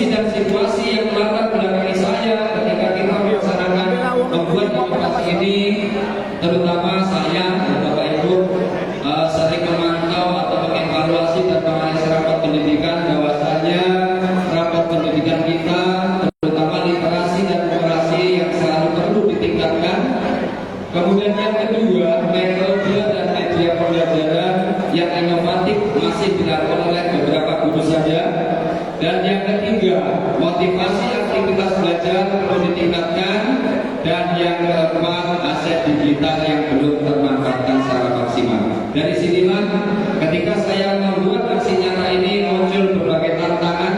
dan situasi yang melatar belakangi saya ketika kita melaksanakan membuat inovasi ini, terutama saya dan Bapak Ibu sering memantau atau mengevaluasi dan menganalisis rapat pendidikan, bahwasanya rapat pendidikan kita terutama literasi dan numerasi yang selalu perlu ditingkatkan. Kemudian yang kedua, metode dan media pembelajaran yang inovatif masih dilakukan oleh beberapa guru saja. Dan yang ketiga, motivasi aktivitas belajar perlu ditingkatkan. Dan yang keempat, aset digital yang belum termanfaatkan secara maksimal. Dari sinilah ketika saya membuat aksi nyata ini muncul berbagai tantangan.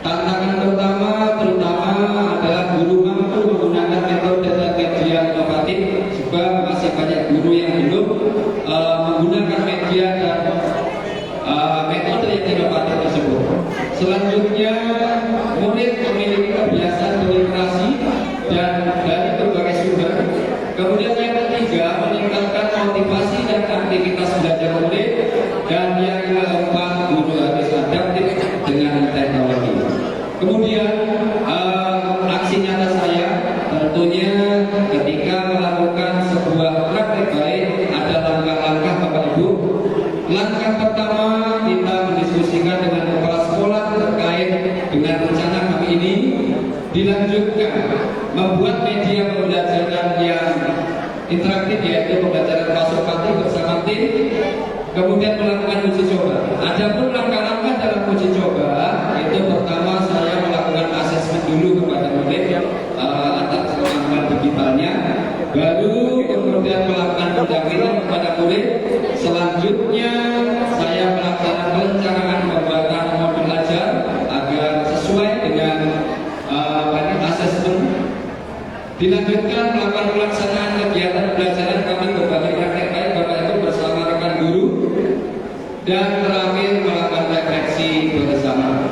Tantangan pertama terutama adalah guru mampu menggunakan metode dan media inovatif, sebab masih banyak guru yang belum menggunakan media dan metode yang inovatif tersebut. Selanjutnya, murid memiliki kebiasaan berliterasi dan dari berbagai sumber. Kemudian yang ketiga, meningkatkan motivasi dan aktivitas belajar murid. Dan yang keempat, guru harus adaptif dengan teknologi. Kemudian aksi nyata saya tentunya ketika melakukan sebuah praktek baik ada langkah-langkah Bapak Ibu. Langkah pertama, kita mendiskusikan dengan kepala sekolah terkait dengan rencana kami ini. Dilanjutkan membuat media pembelajaran yang interaktif, yaitu pembelajaran pasopati bersama tim. Kemudian melakukan uji coba. Adapun langkah-langkah dalam uji coba itu pertama saya melakukan asesmen dulu kepada murid atas kemampuan digitalnya, baru kemudian melakukan pendampingan kepada murid. Selanjutnya saya melakukan perencanaan pembuatan modul ajar agar sesuai dengan asesmen. Dilanjutkan melakukan pelaksanaan kegiatan pelajaran kami berbagai praktek baik Bapak Ibu bersama rekan guru. Dan terakhir melakukan refleksi bersama.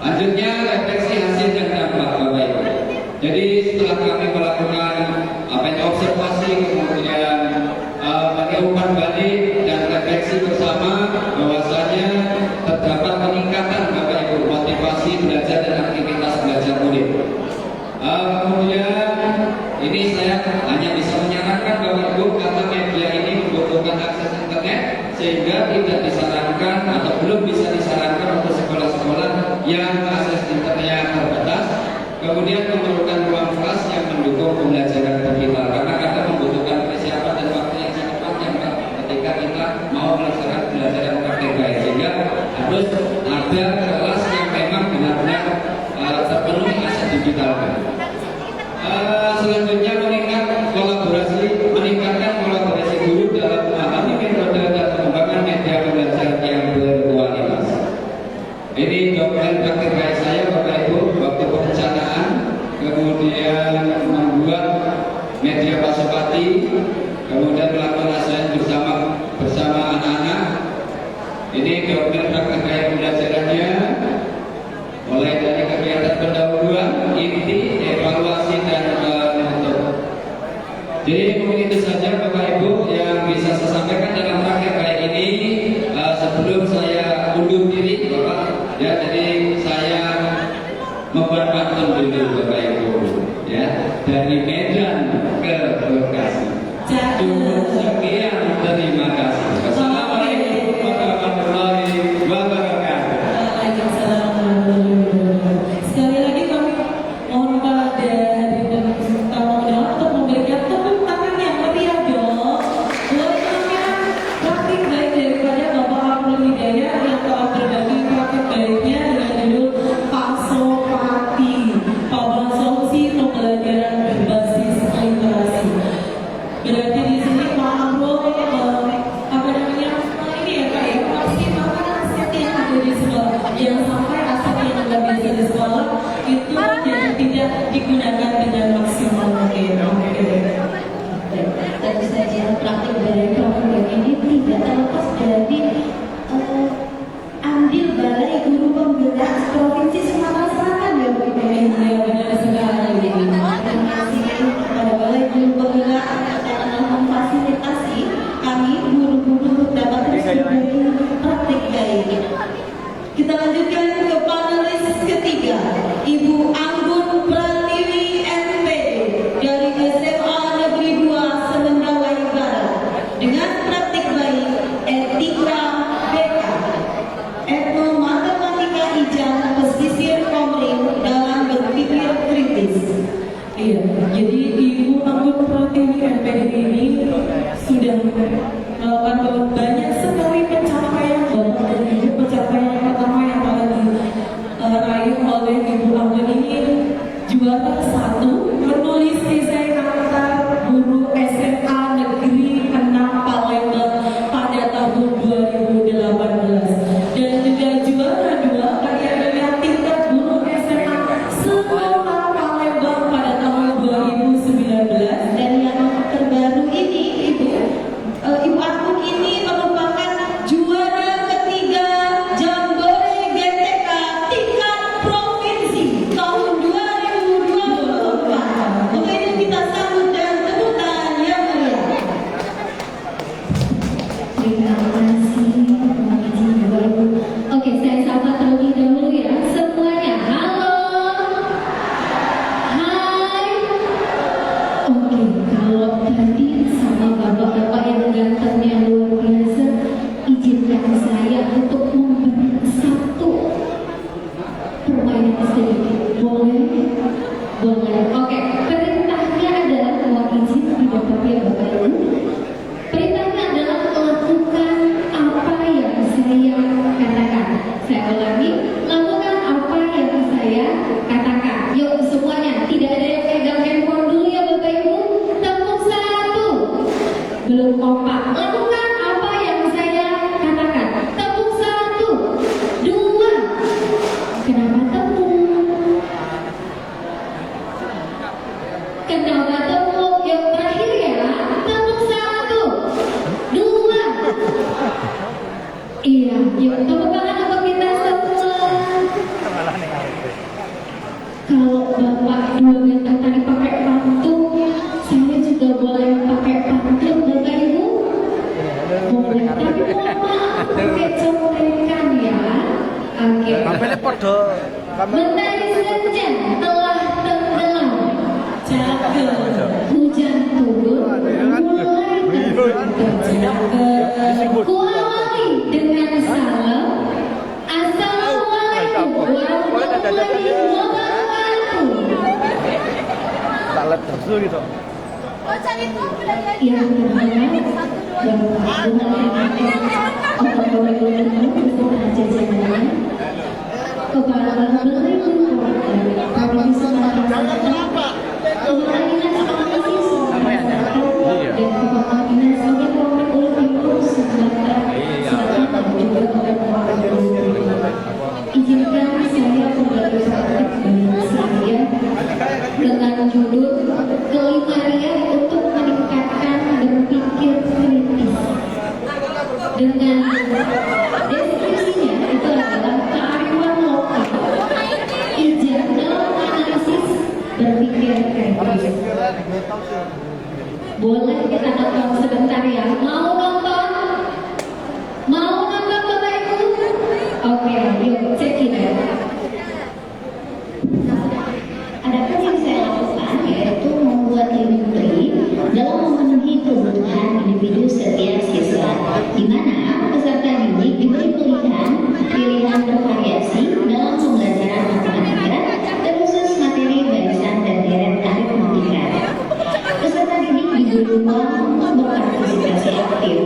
Lanjutnya refleksi hasil dan dampak Bapak Ibu. Jadi setelah kami melakukan observasi, kemudian umpan balik dan refleksi bersama, bahwasanya terdapat peningkatan Bapak Ibu motivasi belajar dan aktivitas belajar murid. Kemudian ini saya hanya bisa menyarankan Bapak Ibu karena media ini membutuhkan akses internet, sehingga tidak disarankan atau belum bisa disarankan untuk sekolah-sekolah yang akses internetnya terbatas. Kemudian memerlukan ruang kelas yang mendukung pembelajaran digital, karena kadang membutuhkan persiapan dan waktu yang sangat panjang Pak, ketika kita mau melaksanakan pembelajaran praktik baik, sehingga harus ada kelas yang memang benar-benar terpenuhi aset digital. Selanjutnya meningkatkan kolaborasi guru dalam memahami metode dan pengembangan media pembelajaran yang berkualitas. Ini dokumen praktik baik saya Bapak Ibu waktu perencanaan, kemudian membuat media pasopati, kemudian melakukan asesmen bersama anak-anak. Ini dokumen praktik baik pembelajarannya, mulai dari kegiatan pendahuluan, inti, evaluasi dan penutup. Jadi mungkin itu saja Bapak Ibu yang bisa saya sampaikan dalam praktek baik ini. Sebelum saya undur diri Bapak, ya, jadi saya membuat pantun dulu Bapak Ibu, ya, dari Medan ke Bekasi. Cukup sekian, terima kasih. Wassalamualaikum warahmatullahi wabarakatuh. Waalaikumsalam warahmatullahi wabarakatuh. Sekali lagi kami mohon pada hadirin dan tamu undangan untuk memberikan tepuk tangan yang meriah dong buat kalian praktik baik daripada Bapak Abdul Hidayat yang telah berbagi praktik baiknya dengan judul Pasopati, Pabrik Solusi Pembelajaran Berbasis Literasi. Berarti di sini Pak Abdul apa namanya ini ya Kak ya, maksimalkan aset yang ada di sekolah, jangan sampai aset yang ada biasa di sekolah itu jadi tidak digunakan dengan maksimal. Tentu saja praktik dari program ini tidak terlepas dari andil Balai Guru Penggerak Provinsi Sumatera Selatan ya Bu. Iya benar sekali. Terima kasih kepada Balai Guru Penggerak telah memfasilitasi kami guru-guru untuk dapat terus berbagi praktik baik. Kita lanjutkan ke panelis Iya, jadi Ibu Anggun Pratiwi MPD ini sudah melakukan banyak sekali pencapaian Bapak dan Ibu. Pencapaian yang pertama yang telah diraih oleh Ibu Anggun ini juara 1 menulis esai antar guru SMA Negeri 6 Palembang pada tahun 2018 dan juga juara 2 karya tingkat guru SMA Sekolah Palembang pada tahun 2019. Dan yang terbaru ini Ibu Anggun ini merupakan juara ketiga Jambore GTK tingkat provinsi tahun 2024. Kemudian kita sambut dengan tepuk tangan yang meriah. Terima kasih, izin Bapak. Oke, saya sapa terlebih dahulu ya semuanya. Halo, hai. Oke, kalau tadi sama bapak-bapak yang gantengnya luar biasa, izinkan saya untuk memberi satu permainan sedikit. Boleh? Boleh. Oke, perintahnya adalah mohon izin didapat ya Bapak Ibu. Perintahnya adalah lakukan apa yang saya katakan. Saya ulangi, lakukan apa yang saya katakan. Yuk semuanya, tidak ada yang pegang handphone dulu ya Bapak Ibu. Tepuk 1. Belum kompak. Lakukan apa yang saya katakan. Tepuk 1, 2. Kenapa tepuk? Kenapa tepuk? Yang terakhir ya. Tepuk 1, 2. Iya, yuk tepuk tangan untuk kita semua. Kalau Bapak dua ganteng tadi pakai pantun, saya juga boleh pakai pantun Bapak Ibu? Boleh, tapi mohon maaf pakai contekan ya. Oke. Tampilnya podo. Mentari senja telah tenggelam, Cakep. hujan turun, mulai terjadi. Kuawali dengan salam, Assalamualaikum warahmatullahi wabarakatuh. Salat terus gitu. Yang pertama, kepala izinkan saya kembali praktek dengan saya dengan judul Kelimarian untuk meningkatkan berpikir kritis. Dengan deskripsinya itu adalah kearifan lokal, ijazah dalam analisis berpikir kritis. Boleh kita nonton sebentar ya? Mau nonton? Mau nonton Bapak Ibu? Oke, yuk cek ini. Adapun yang saya lakukan yaitu membuat inventory dalam memenuhi kebutuhan individu setiap siswa, di mana peserta didik diberi pilihan bervariasi dalam pembelajaran matematika, terkhusus materi barisan dan deret aritmatika. Peserta didik diberi ruang untuk berpartisipasi aktif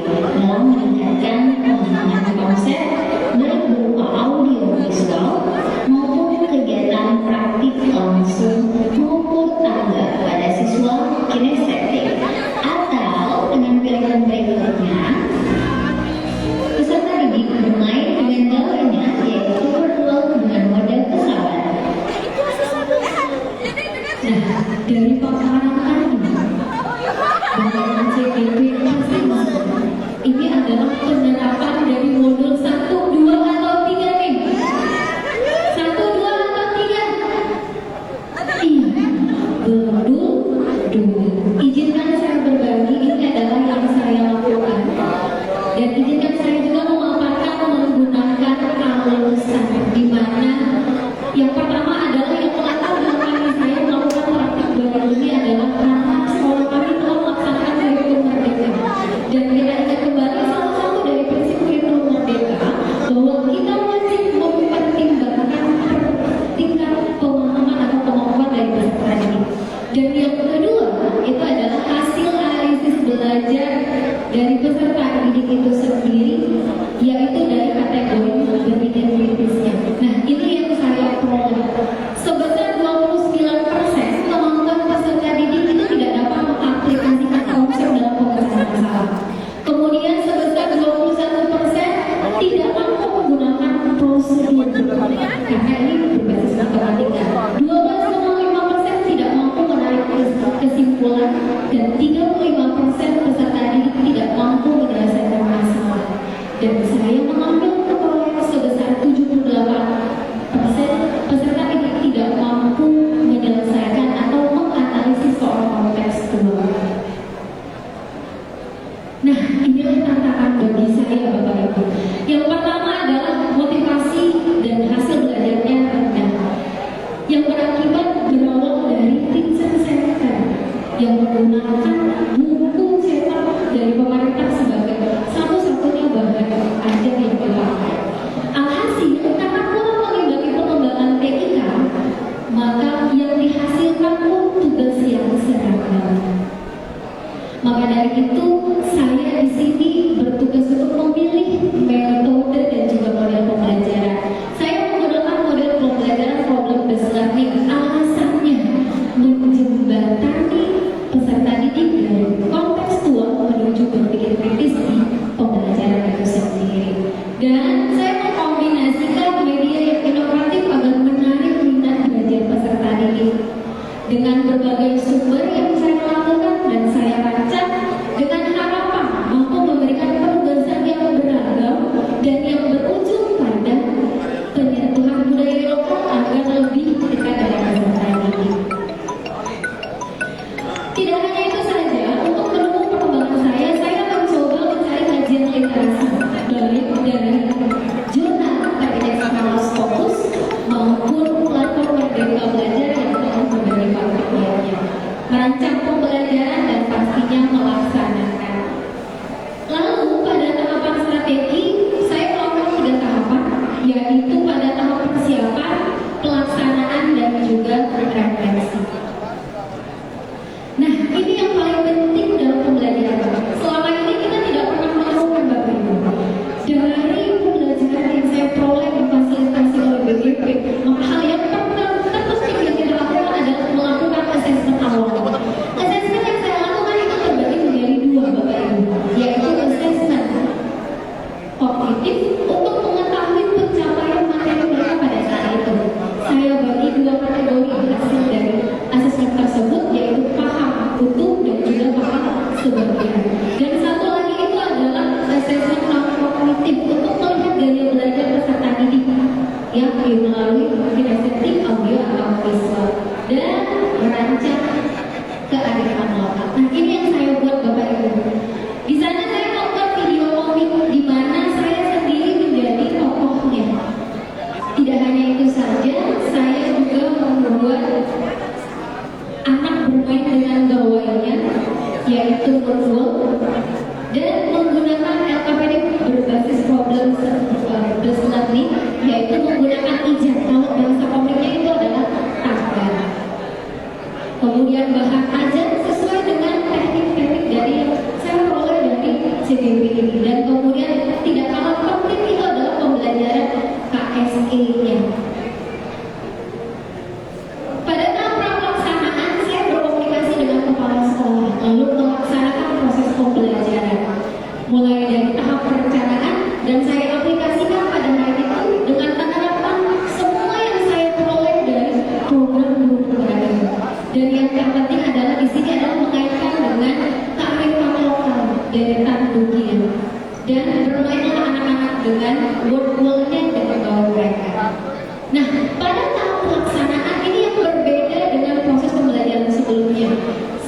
pada tahap pelaksanaan ini yang berbeda dengan proses pembelajaran sebelumnya.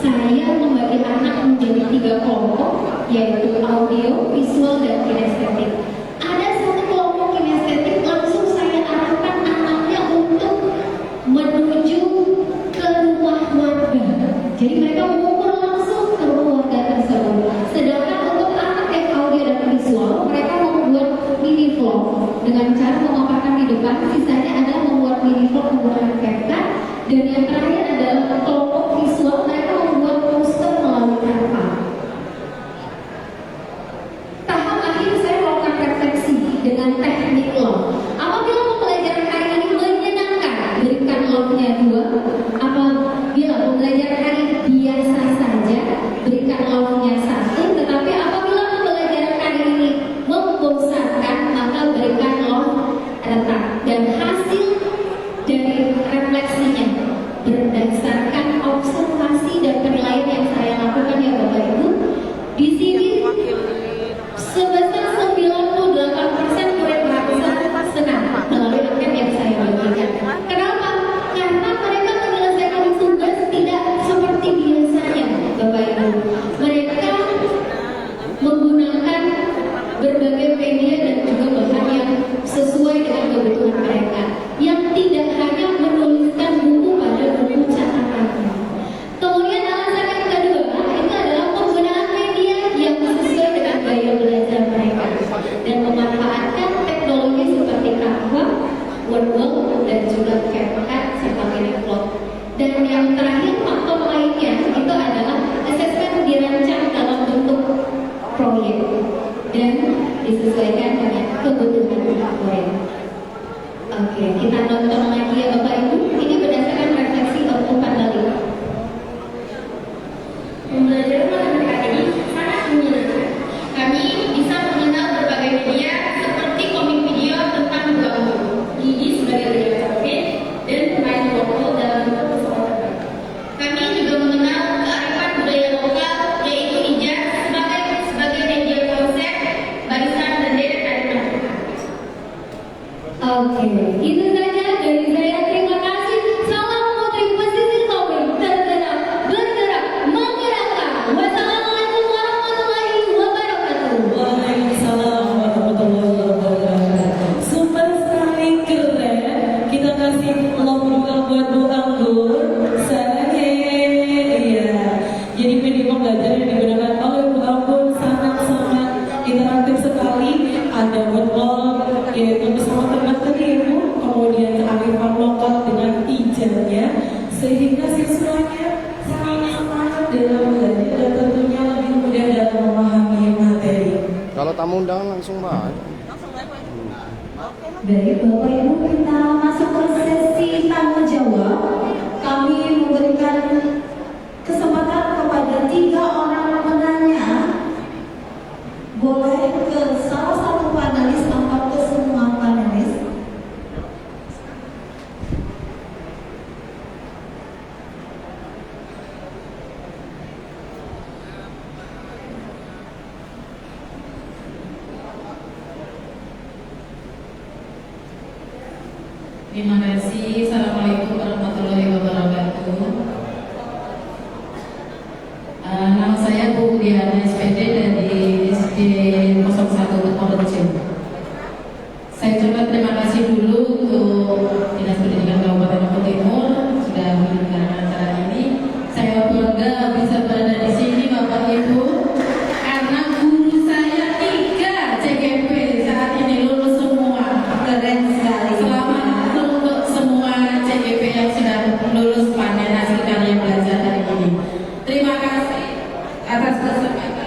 Saya membagi anak menjadi 3 kelompok, yaitu audio, visual, dan kinestetik. Ada satu kelompok kinestetik langsung saya arahkan anaknya untuk menuju ke rumah warga. Jadi mereka mengukur langsung ke rumah warga tersebut. Sedangkan untuk anak yang audio dan visual, mereka membuat mini vlog dengan cara memaparkan di depan. Sisanya adalah membuat mini vlog menggunakan CapCut. Dan yang terakhir adalah kelompok visual, mereka membuat poster melalui Canva. Tahap akhir saya melakukan refleksi dengan teknik love. Apabila pembelajaran hari ini menyenangkan, berikan love-nya 2. Apabila pembelajaran hari ini biasa saja, berikan love-nya 1. Tetapi apabila pembelajaran hari ini membosankan, maka berikan love rendah. Dan hasil dari refleksinya berdasarkan observasi dan penilaian yang saya lakukan ya Bapak Ibu, di sini sebesar 98% murid merasa senang melalui angket yang saya bagikan. Kenapa? Karena mereka menyelesaikan tugas tidak seperti biasanya Bapak Ibu. Mereka menggunakan berbagai media dan juga bahan yang sesuai dengan kebutuhan mereka, yang tidak hanya menuliskan buku pada buku catatannya. Kemudian alasan yang kedua itu adalah penggunaan media yang sesuai dengan gaya belajar mereka dan memanfaatkan teknologi seperti Canva, Wordwall, dan juga CapCut serta Minivlog. Dan yang terakhir faktor lainnya itu adalah asesmen dirancang dalam bentuk proyek dan disesuaikan dengan kebutuhan murid. Oke, kita nonton lagi ya Bapak Ibu. Ini berdasarkan refleksi umpan balik. Pembelajaran matematika ini sangat menyenangkan. Kami bisa mengenal berbagai media seperti komik video tentang dua guru, Gigi sebagai beliau capit dan main wortel dalam bentuk pesawat terbang. Kami juga mengenal kearifan budaya lokal, yaitu ijaz sebagai media konsep, barisan dan deret arisan. Oke, itu saja dari saya. Terima kasih. Salam putri pesisir komik tergerak, bergerak, menggerakkan. Wassalamualaikum warahmatullahi wabarakatuh. Waalaikumsalam warahmatullahi wabarakatuh. Super sekali keren. Kita kasih love juga buat Bu Anggur. Iya. Jadi media belajar yang digunakan oleh Bu Anggur sangat-sangat interaktif sekali. Ada wordwall, yaitu bersama teman tadi Ibu. Kemudian kearifan lokal dengan ijazahnya, sehingga siswanya sangat semangat dalam belajar dan tentunya lebih mudah dalam memahami materi. Kalau tamu undangan langsung Pak. Baik Bapak Ibu, kita masuk ke sesi tanya jawab. Kami memberikan kesempatan kepada 3 orang penanya. Boleh ke salah satu panelis atau ke semua panelis. Terima kasih. Assalamualaikum warahmatullahi wabarakatuh. Nama saya Bu Diana SPD dari SD 01 Pondok. Saya coba terima kasih dulu untuk Dinas Pendidikan Kabupaten Lombok Timur sudah menyelenggarakan acara ini. Saya bangga bisa berada di sini Bapak Ibu karena guru saya 3 CGP saat ini lulus semua. Keren sekali. Selamat untuk semua CGP yang sudah lulus panen hasil karya belajar hari ini. Terima kasih atas kesempatan.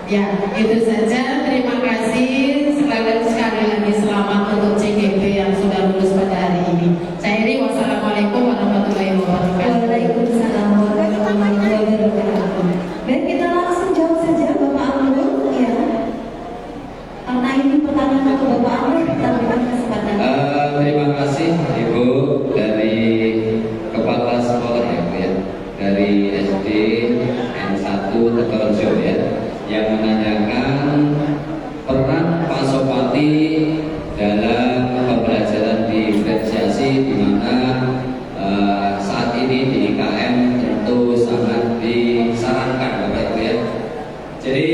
Ya, itu saja. Terima kasih. Sekali lagi selamat untuk CGP yang sudah lulus pada hari ini. Saya Iri, wassalamualaikum warahmatullahi wabarakatuh. Waalaikumsalam warahmatullahi wabarakatuh. Baik, kita langsung jawab saja Bapak Amrul ya. Karena ini pertanyaan untuk Bapak Amrul, kita berikan kesempatan. Terima kasih Ibu dari Kepala Sekolah ya Bu ya, dari SD N1 Tegalrejo ya, yang menanyakan peran Pak Sopati dalam pembelajaran diferensiasi, di mana saat ini di IKM tentu sangat disarankan Bapak Ibu ya. Jadi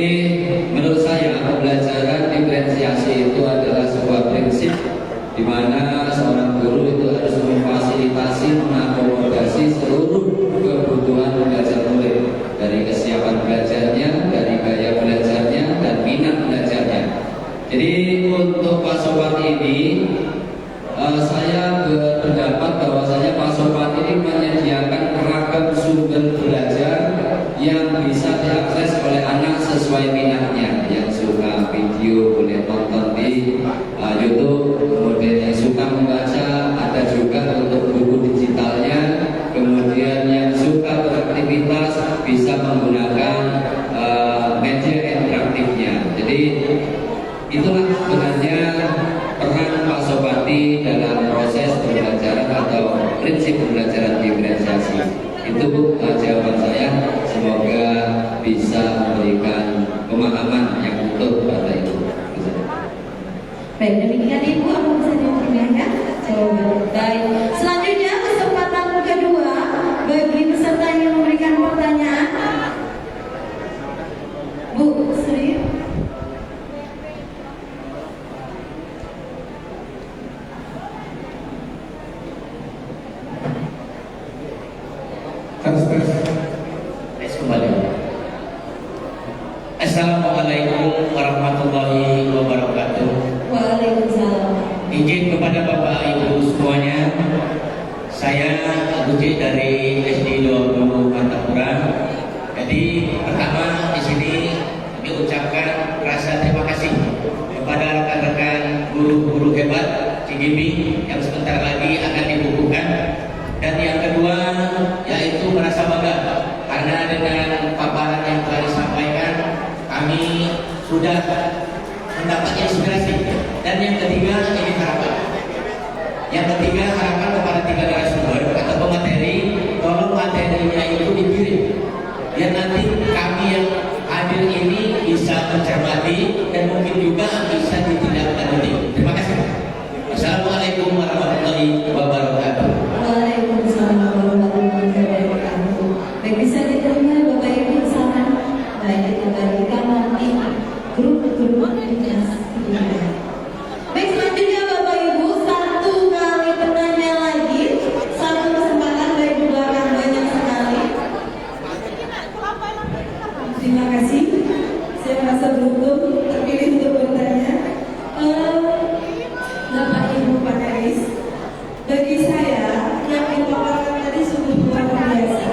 menurut saya pembelajaran diferensiasi itu adalah sebuah prinsip di mana seorang guru itu harus memfasilitasi, mengakomodasi seluruh kebutuhan belajar murid, dari kesiapan belajarnya, dari gaya belajarnya, dan minat belajarnya. Jadi untuk Pak Sopati ini, saya berpendapat bahwasanya Pak Sopati ini menyediakan beragam sumber belajar yang bisa diakses oleh anak sesuai minatnya. Yang suka video boleh nonton di YouTube, kemudian yang suka membaca ada juga untuk buku digitalnya, kemudian yang suka beraktivitas bisa menggunakan media interaktifnya. Jadi itulah sebenarnya peran Pak Sopati dalam proses pembelajaran atau prinsip pembelajaran diferensiasi. Itu Bu, jawaban saya. Semoga bisa memberikan pemahaman yang utuh pada Ibu. Baik, demikian Ibu, apa bisa dipertanyakan? Jawaban. Baik. Selanjutnya kesempatan kedua bagi peserta yang memberikan pertanyaan. Bu Sri. Tes kembali. Assalamualaikum warahmatullahi wabarakatuh. Waalaikumsalam. Izin kepada Bapak Ibu semuanya, saya Agusti dari SD 20 Martapura. Jadi pertama di sini diucapkan rasa terima kasih kepada rekan-rekan guru-guru hebat CGP yang sebentar lagi akan dibukukan. Dan yang kedua yaitu merasa bangga karena dengan paparan yang telah disampaikan kami sudah mendapat inspirasi. Dan yang ketiga ini harapan. Yang ketiga harapan kepada tiga narasumber atau pemateri, tolong materinya itu dikirim. Biar nanti kami yang hadir ini bisa mencermati dan mungkin juga bisa ditindaklanjuti. Terima kasih. Assalamualaikum warahmatullahi wabarakatuh. Waalaikumsalam warahmatullahi wabarakatuh. Baik, bisa diterima Bapak Ibu saran. Baik, kita bagikan nanti grup-grup dinas. Baik, selanjutnya Bapak Ibu, satu kali pertanyaan lagi, satu kesempatan baik di belakang banyak sekali. Terima kasih. Saya merasa beruntung terpilih untuk bertanya. Bapak Ibu panelis, bagi saya yang dipaparkan tadi sungguh luar biasa.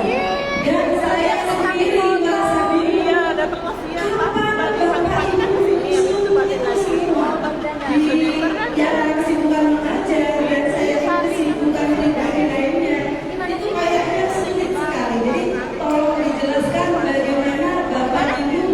Dan saya sendiri merasa bingung. Kapan Bapak Ibu di jalan kesibukan mengajar dan saya kesibukan pribadi lainnya, itu kayaknya sulit sekali. Jadi tolong dijelaskan bagaimana Bapak Ibu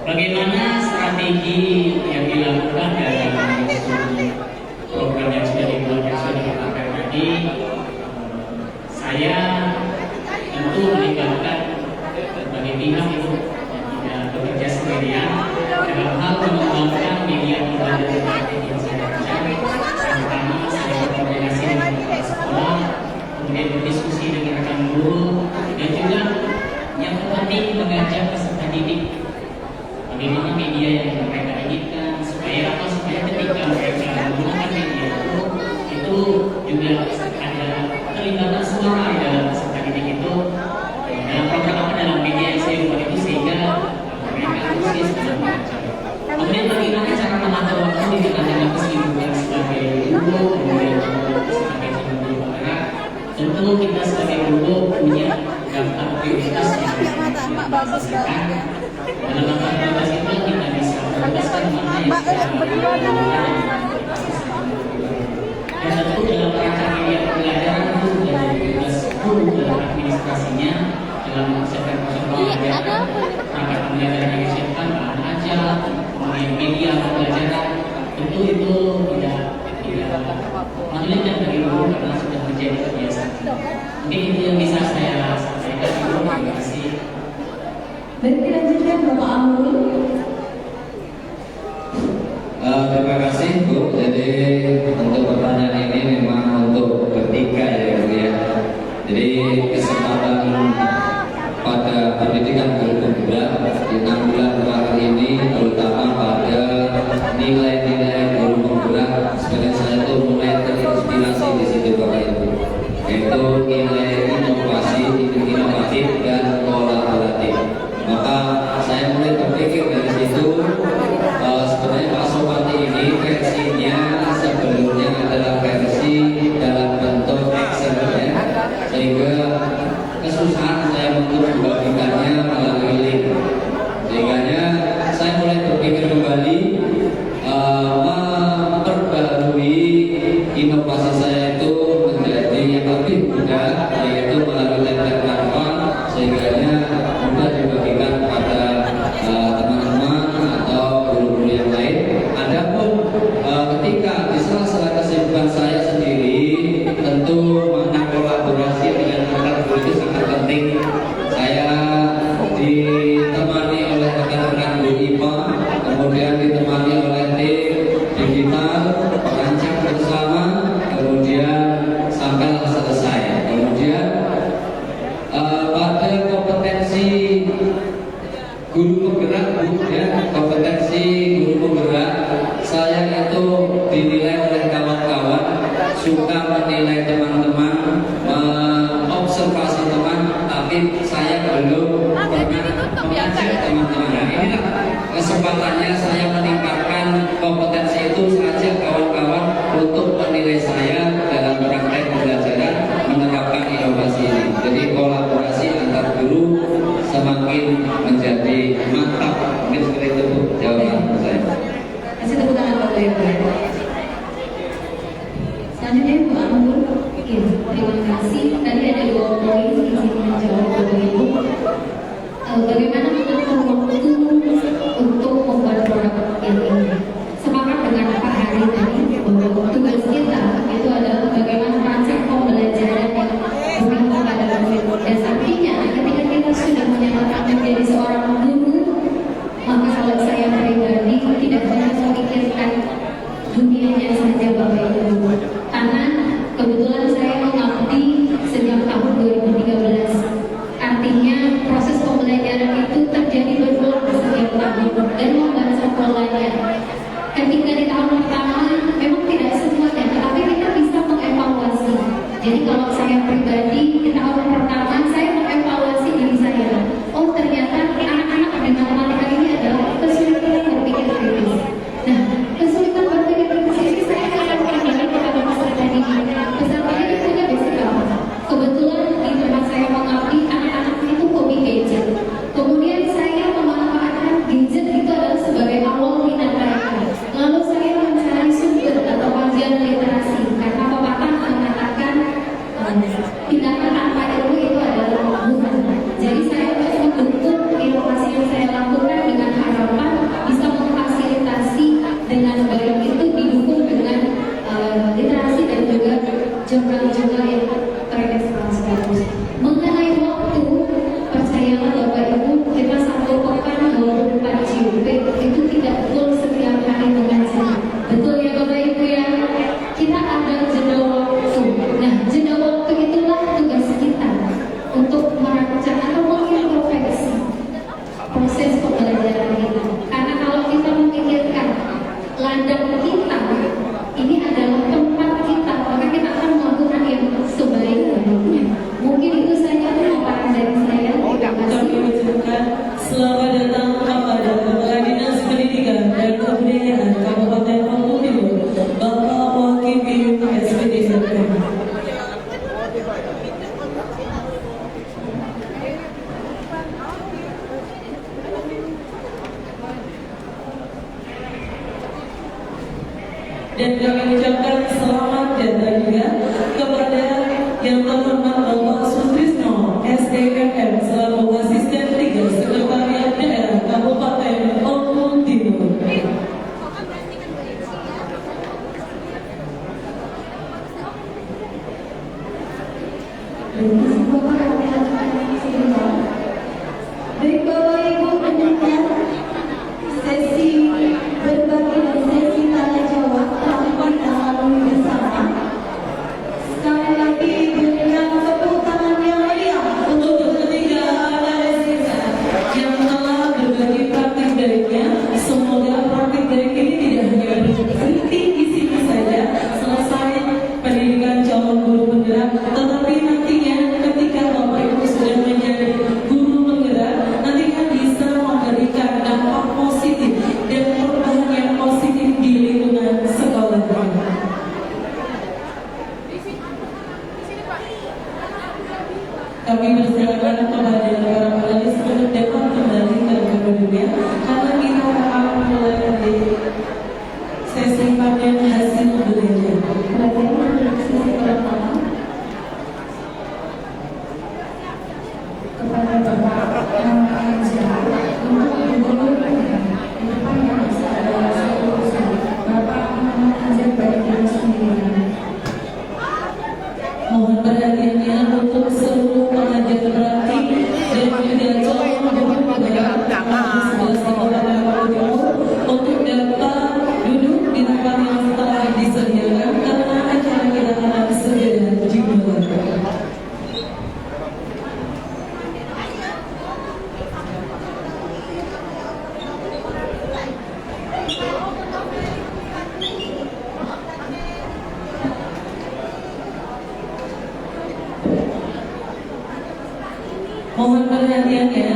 Bagaimana strategi yang dilakukan dalam program yang sudah dibuat yang sudah dilakukan tadi? Saya tentu melibatkan berbagai pihak itu yang tidak bekerja sendirian dalam hal mengembangkan media pembelajaran yang saya kerjakan. Pertama, saya berkoordinasi dengan kepala sekolah, kemudian berdiskusi dengan rekan guru, dan juga yang terpenting mengajak peserta didik bagaimana media yang mereka inginkan supaya ketika mereka menggunakan media itu juga ada terlibatan suara dalam peserta didik itu dalam program apa dalam media yang saya buat itu sehingga mereka antusias dalam belajar. Kemudian bagaimana cara mengatur waktu di tengah-tengah kesibukan sebagai guru, kemudian sebagai guru penggerak. Tentu kita sebagai guru punya daftar prioritas yang diselesaikan. Dalam daftar prioritas itu kita bisa menugaskan mana yang dan tentu dalam rangka media pembelajaran itu sudah jadi tugas guru dalam administrasinya dalam mempersiapkan proses pembelajaran, perangkat pembelajaran yang disiapkan, bahan ajar, kemudian media pembelajaran. Tentu itu tidak menyulitkan bagi guru karena sudah menjadi kebiasaan. Mungkin itu yang bisa saya sampaikan. Terima kasih. Baik, dilanjutkan Bapak Amrul. Terima kasih Bu. Jadi untuk pertanyaan ini memang untuk bertiga ya Bu ya. Jadi kesempatan pada pendidikan guru penggerak di 6 bulan terakhir ini terutama pada nilai-nilai guru penggerak sebenarnya saya itu mulai terinspirasi di situ Bapak Ibu, yaitu nilai inovasi, inovatif dan kolaboratif. Maka saya mulai berpikir dari situ sebenarnya Pak Sopati ini versinya sebelumnya adalah versi dalam bentuk Excel ya, sehingga kesusahan saya untuk membagikannya melalui link. Sehingga saya mulai berpikir kembali memperbarui inovasi saya itu menjadi yang lebih mudah, yaitu melalui template Canva, sehingga mudah dibagikan kepada teman-teman atau guru-guru yang lain. Adapun ketika di sela-sela kesibukan saya sendiri, tentu makna kolaborasi dengan rekan guru itu sangat penting. Saya ditemani oleh rekan-rekan guru IPA, kemudian ditemani oleh tim digital, perancang bersama, kemudian sampai selesai. Kemudian pada kompetensi guru penggerak ya, kompetensi guru penggerak saya itu dinilai oleh kawan-kawan suka menilai teman-teman, observasi teman, tapi saya belum pernah mengajak teman-teman. Nah, inilah kesempatannya saya meningkatkan kompetensi itu saja kawan-kawan untuk menilai saya dalam praktek pembelajaran menerapkan inovasi ini. Jadi kolaborasi antar guru semakin menjadi mantap. Mungkin seperti itu jawaban saya. Kasih tepuk tangan Bapak Ibu. Selanjutnya Bu Amrul. Iya, terima kasih. Tadi ada 2 poin izin menjawab Bapak Ibu. Bagaimana mengatur waktu untuk membuat produk ini? Sepakat dengan Pak Hari tadi bahwa tugas kita itu adalah bagaimana merancang pembelajaran yang bukan kepada COVID. Dan artinya ketika kita sudah menyatakan menjadi seorang guru, maka kalau saya pribadi tidak hanya memikirkan dunianya saja Bapak Ibu, karena kebetulan saya mengabdi sejak tahun 2013. Artinya proses pembelajaran itu terjadi berulang setiap tahun dan membaca polanya. Ketika di tahun pertama memang tidak semuanya, tetapi kita bisa mengevaluasi. Jadi kalau saya pribadi di tahun pertama saya mengevaluasi diri saya. Oh ternyata anak-anak di matematika ini adalah kesulitan Dan kami ucapkan selamat datang juga kepada yang terhormat Bapak Sutrisno SDMM selaku Asisten 3 Sekretariat Daerah Kabupaten Oku Timur. Baik Bapak Ibu pendengar, sesi berbagi dan sesi tanya jawab tanpa dilalui bersama. Sekali lagi berikan tepuk tangan yang meriah Untuk ketiga ada Reza yang telah berbagi praktik baiknya. Semoga praktik baik ini tidak hanya berhenti di sini saja selesai pendidikan calon guru penggerak, tetapi nantinya ketika Bapak Ibu sudah menjadi guru penggerak, nantinya bisa memberikan dampak positif dan perubahan yang positif di lingkungan sekolah. Kami persilakan kepada para panelis untuk dapat kembali ke kedudukannya karena kita akan mulai di sesi panen hasil budaya. Bagaimana sesi pertama kepada Bapak Anjar untuk guru di depannya bisa ada satu Bapak Anjar dari diri sendiri. Mohon perhatiannya untuk seluruh pengajar praktik dan juga calon guru penggerak sebelah Kabupaten Oku Timur untuk dapat duduk di tempat yang telah disediakan karena acara kita akan segera dimulai. Mohon perhatiannya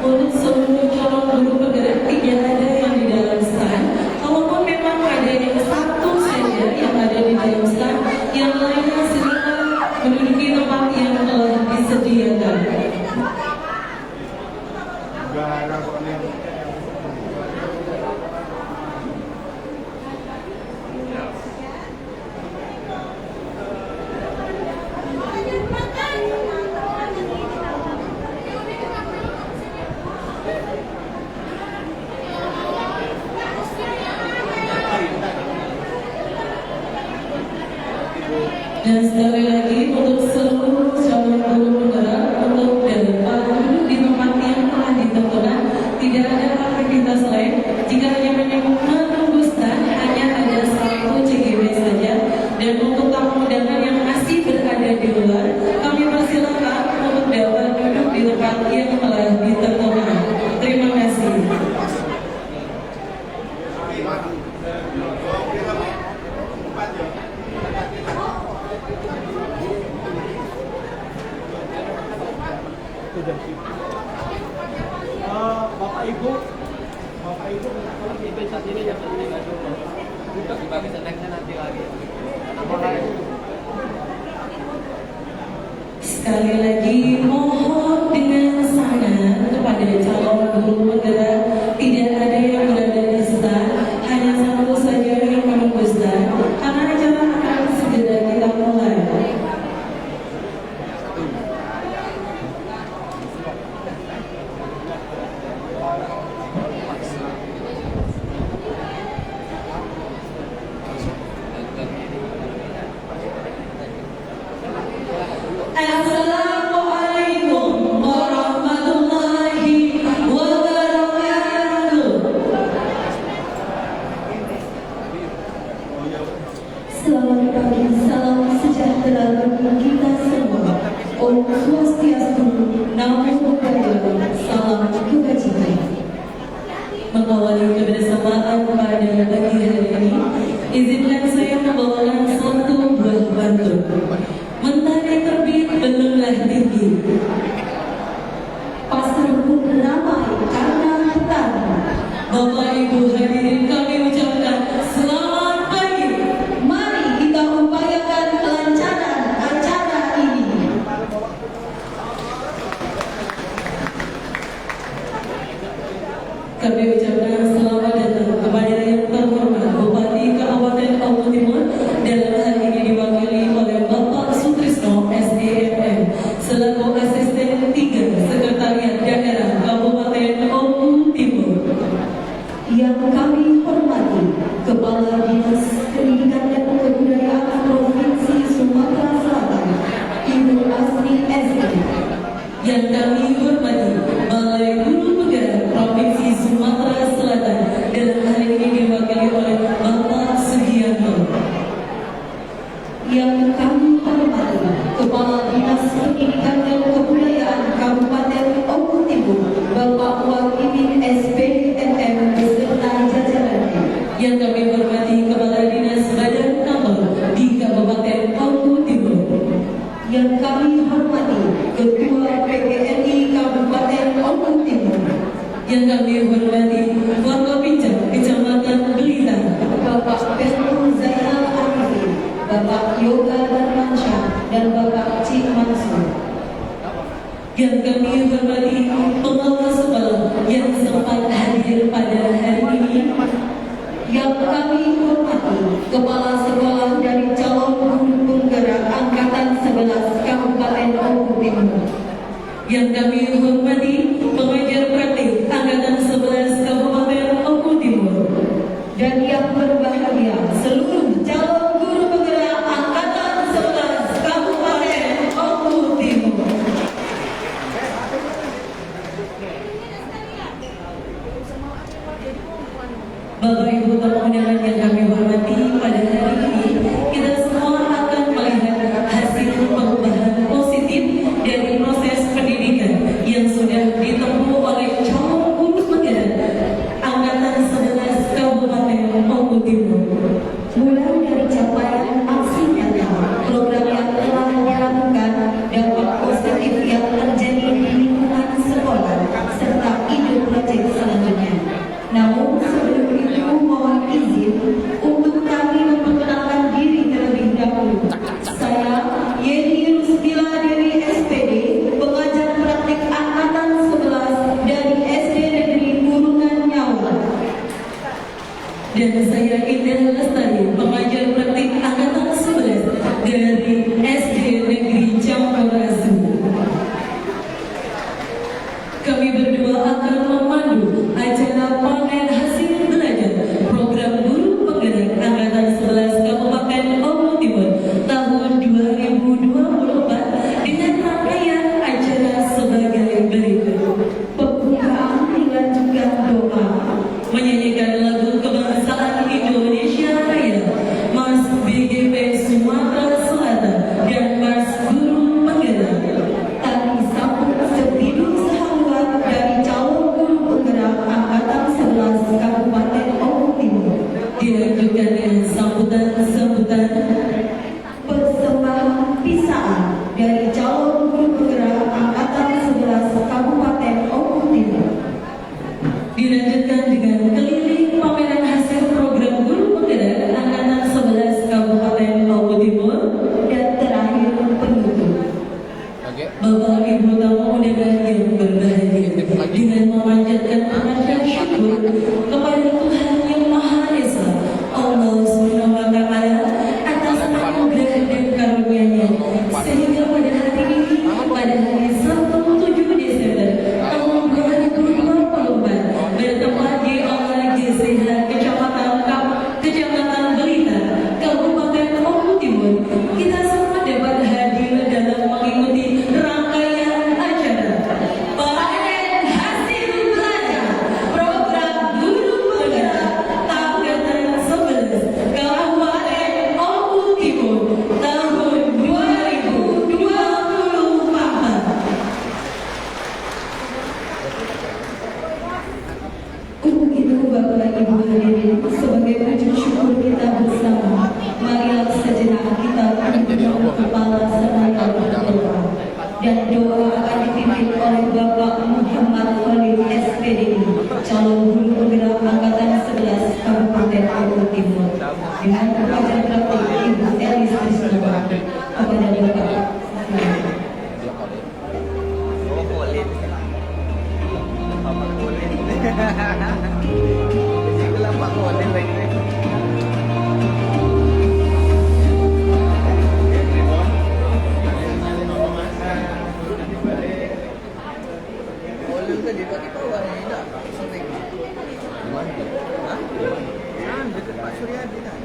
untuk seluruh calon guru penggerak tidak ada yang di dalam stand. Kalaupun memang ada yang satu saja yang ada di dalam stand, yang lainnya silakan menduduki tempat yang telah disediakan. Dan sekali lagi untuk seluruh calon guru penggerak untuk dapat duduk di tempat yang telah ditentukan, tidak ada aktivitas lain. Jika hanya menunggu stand, hanya ada satu CGW saja. Dan untuk tamu undangan yang masih berada di luar, kami persilakan untuk dapat duduk di tempat yang telah ditentukan. Terima kasih. Bapak Ibu kalau di event saat ini yang tertinggal dulu. Bukan juga bisa nextnya nanti lagi. Sekali lagi mohon dengan sangat kepada calon guru penggerak, tidak ada yang berada di stand, hanya satu saja yang menunggu stand karena acara akan segera kita mulai. Assalamualaikum warahmatullahi wabarakatuh. Selamat pagi, salam sejahtera bagi kita semua. Om Swastiastu, Namo Buddhaya, salam kebajikan. Mengawali kebersamaan pada pagi hari ini, izinkan saya membawakan satu buah pantun. Mentari terbit belumlah tinggi, Pasar pun ramai karena hutan. Bapak Ibu hadirin kami ucapkan selamat pagi. Mari kita upayakan kelancaran acara ini. Kami ucapkan selamat datang kepada yang terhormat Bupati Kabupaten Oku Yang kami hormati Kepala Dinas Pendidikan dan Kebudayaan Provinsi Sumatera Selatan, Ibu Asri SK. Yang kami hormati Balai Guru Penggerak Provinsi Sumatera Selatan, dalam hari ini diwakili oleh Bapak Sugianto. Yang kami hormati Kepala Dinas Pendidikan dan Kebudayaan Kabupaten Oku Timur, Bapak Wakimin SPDMM beserta jajarannya. Yang kami hormati Kepala Dinas Badan Amal di Kabupaten Oku Timur. Yang kami hormati Ketua PGRI Kabupaten Oku Timur. Yang kami hormati Forkopimda Kecamatan Blitar, Bapak Pedro Zainal Arifin, Bapak Yoga Darmansyah, dan Bapak Cik Mansur. Yang kami hormati pengelola sekolah yang sempat hadir pada hari ini. Yang kami hormati Kepala Sekolah dari calon guru penggerak Angkatan 11 Kabupaten Oku Timur. Yang kami hormati pengajar praktik Angkatan 11 Kabupaten Oku Timur. Dan yang berbahagia seluruh calon guru penggerak Angkatan 11 Kabupaten Oku Timur. Bapak Ibu tamu undangan yang kami hormati, pada hari ini kita semua akan melihat hasil perubahan positif dari proses pendidikan yang sudah ditempuh oleh calon guru penggerak Angkatan 11 Kabupaten Oku Timur. Mulai dari capaian aksi nyata program yang telah dilakukan, dampak positif yang terjadi di lingkungan sekolah, serta ide proyek selanjutnya. Namun sebelum itu mohon izin untuk kami memperkenalkan diri terlebih dahulu. Saya Yeni Rusdila dari SPD, pengajar praktik Angkatan 11 dari SD Negeri Kurungan Nyawa. Dan saya Indah Lestari, pengajar praktik Angkatan 11 dari SD Negeri Campurasu. Kami berdua akan memandu acara panen hasil belajar program guru penggerak Angkatan 11 Kabupaten Oku Timur tahun 2024 dengan rangkaian acara sebagai berikut. Pembukaan dilanjutkan doa, menyanyikan lagu kebangsaan Indonesia Raya, Mas BGP Sumatera Selatan, dan Mas Guru Penggerak. Tari sambut setidur sehaluan dari calon guru penggerak Angkatan 11 Kabupaten Oku Timur. Dilanjutkan dengan sambutan-sambutan persembahan pisang dari calon guru penggerak Angkatan 11 Kabupaten Oku Timur. Dilanjutkan dengan keliling pameran hasil program guru penggerak Angkatan 11 Kabupaten Oku Timur, dan terakhir penutup. Bapak Ibu tamu undangan yang berbahagia, dengan memanjatkan rasa syukur kepada Tuhan Yang Maha Esa, Allah Subhanahu wa Ta'ala, atas anugerah dan karunia-Nya, sehingga pada hari ini, pada hari Sabtu 7 Desember tahun 2024, bertempat di Aula GCH Kecamatan Blitar, Kabupaten Oku Timur, kita semua dapat hadir dalam mengikuti rangkaian acara panen hasil belajar program guru penggerak Angkatan 11 Kabupaten Oku Timur tahun 2024. Untuk itu Bapak Ibu hadirin, sebagai wujud syukur kita bersama, marilah sejenak kita tunduk kepala seraya berdoa. Dan doa akan dipimpin oleh Bapak Muhammad Khalid SPDI, calon guru penggerak Angkatan 11 Kabupaten Oku Timur, dengan pengajar praktik Ibu Elis Krisnova. Kepada Bapak. Hahaha. Pak Kolin baik-baik. Dekat Pak Suryadi kan.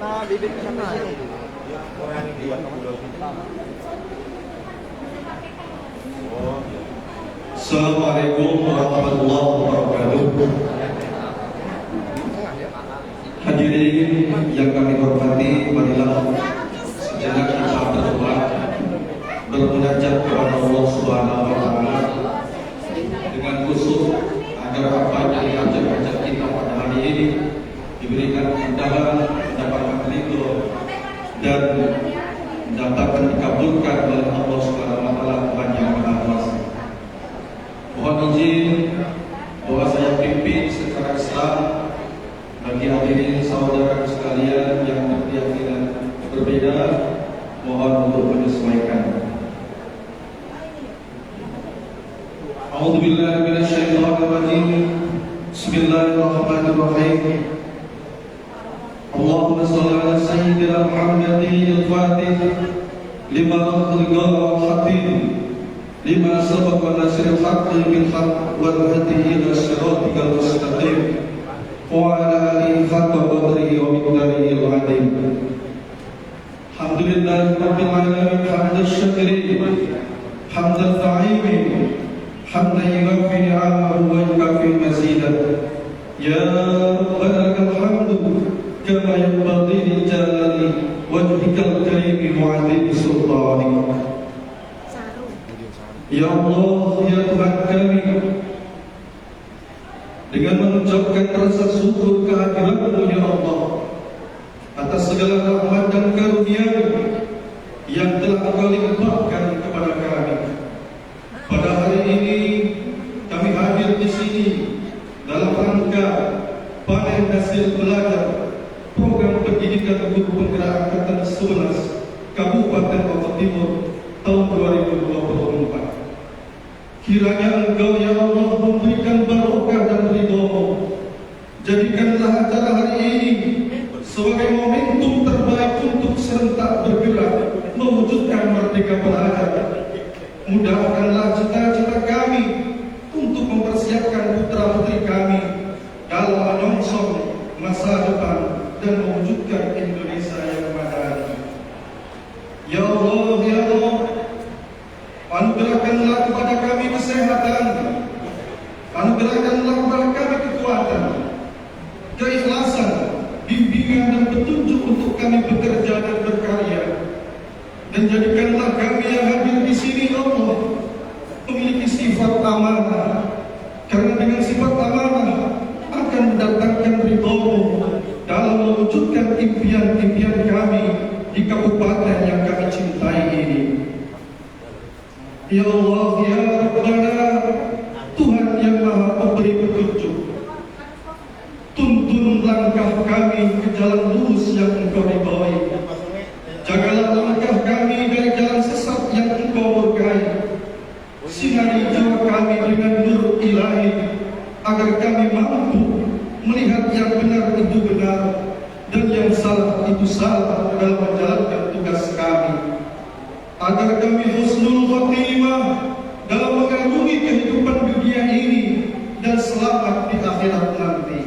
Nah, bibit ke sana. Assalamualaikum warahmatullahi wabarakatuh. Hadirin yang kami hormati, marilah sejenak kita berdoa, bermunajat kepada Allah Subhanahu wa taala dengan khusyuk agar apa yang diajak-ajak kita pada hari ini diberikan kemudahan, mendapatkan ridho dan mendapatkan dikabulkan oleh Allah Subhanahu wa taala, Tuhan yang Maha Kuasa. Mohon izin bahwa saya pimpin secara Islam bagi hadirin saudara sekalian yang berkeyakinan berbeda, mohon untuk menyesuaikan. A'udzubillahi minasyaitonirrajim. Bismillahirrahmanirrahim. Allahumma shalli ala sayyidina Muhammadin al-Fatih lima ughliqa wal khatim lima sabaqa nasrul haqqi bil haqq wal hadi ila siratikal mustaqim wa ala alihi haqqa qadrihi wa miqdarihi al-'azim. Alhamdulillahi rabbil alamin hamdan syakirin hamdan ta'imin hamdan yuwaffi ni'amahu wa yukafi mazidah. Ya rabbana lakal hamdu kama yanbaghi li jalali wajhikal karim wa 'azimi sultanik. Ya Allah, ya Tuhan kami, dengan mengucapkan rasa syukur kehadiran-Mu ya Allah atas segala rahmat dan karunia yang telah Engkau limpahkan kepada kami. Pada hari ini kami hadir di sini dalam rangka panen hasil belajar program pendidikan guru penggerak angkatan 11 Kabupaten Lombok Timur tahun 2024. Kiranya Engkau ya Allah memberikan barokah dan ridho-Mu. Jadikanlah acara hari ini sebagai momentum terbaik untuk serentak bergerak mewujudkan merdeka belajar. Mudahkanlah cita-cita kami untuk mempersiapkan putra-putri kami dalam menyongsong masa depan dan mewujudkan Indonesia yang madani. Ya Allah, ya Allah, anugerahkanlah kepada kami kesehatan, anugerahkanlah kepada kami kekuatan, keikhlasan, bimbingan dan petunjuk untuk kami bekerja dan berkarya. Dan jadikanlah kami yang hadir di sini ya Allah memiliki sifat amanah, karena dengan sifat amanah akan mendatangkan ridho-Mu dalam mewujudkan impian-impian kami di kabupaten yang kami cintai ini. Ya Allah, ya Rabbana, Tuhan yang Maha Pemberi petunjuk, tuntun langkah kami ke jalan lurus yang Engkau ridhoi. Jagalah langkah kami dari jalan sesat yang Engkau murkai. Sinari jiwa kami dengan nur ilahi, agar kami mampu melihat yang benar itu benar dan yang salah itu salah dalam menjalankan tugas kami. Agar kami husnul khatimah dalam mengarungi kehidupan dunia ini dan selamat di akhirat nanti.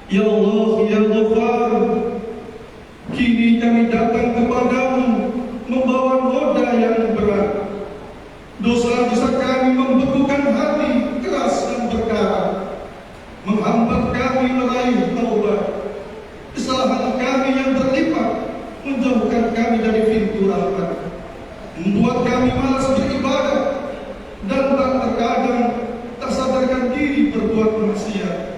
Ya Allah, ya Ghafar, kini kami datang kepadamu membawa noda yang berat. Dosa-dosa kami membekukan hati keras dan berkarat, menghambat kami meraih taubat. Kesalahan kami yang berlipat menjauhkan kami dari pintu rahmat, membuat kami malas beribadah dan terkadang tak sadarkan diri berbuat maksiat.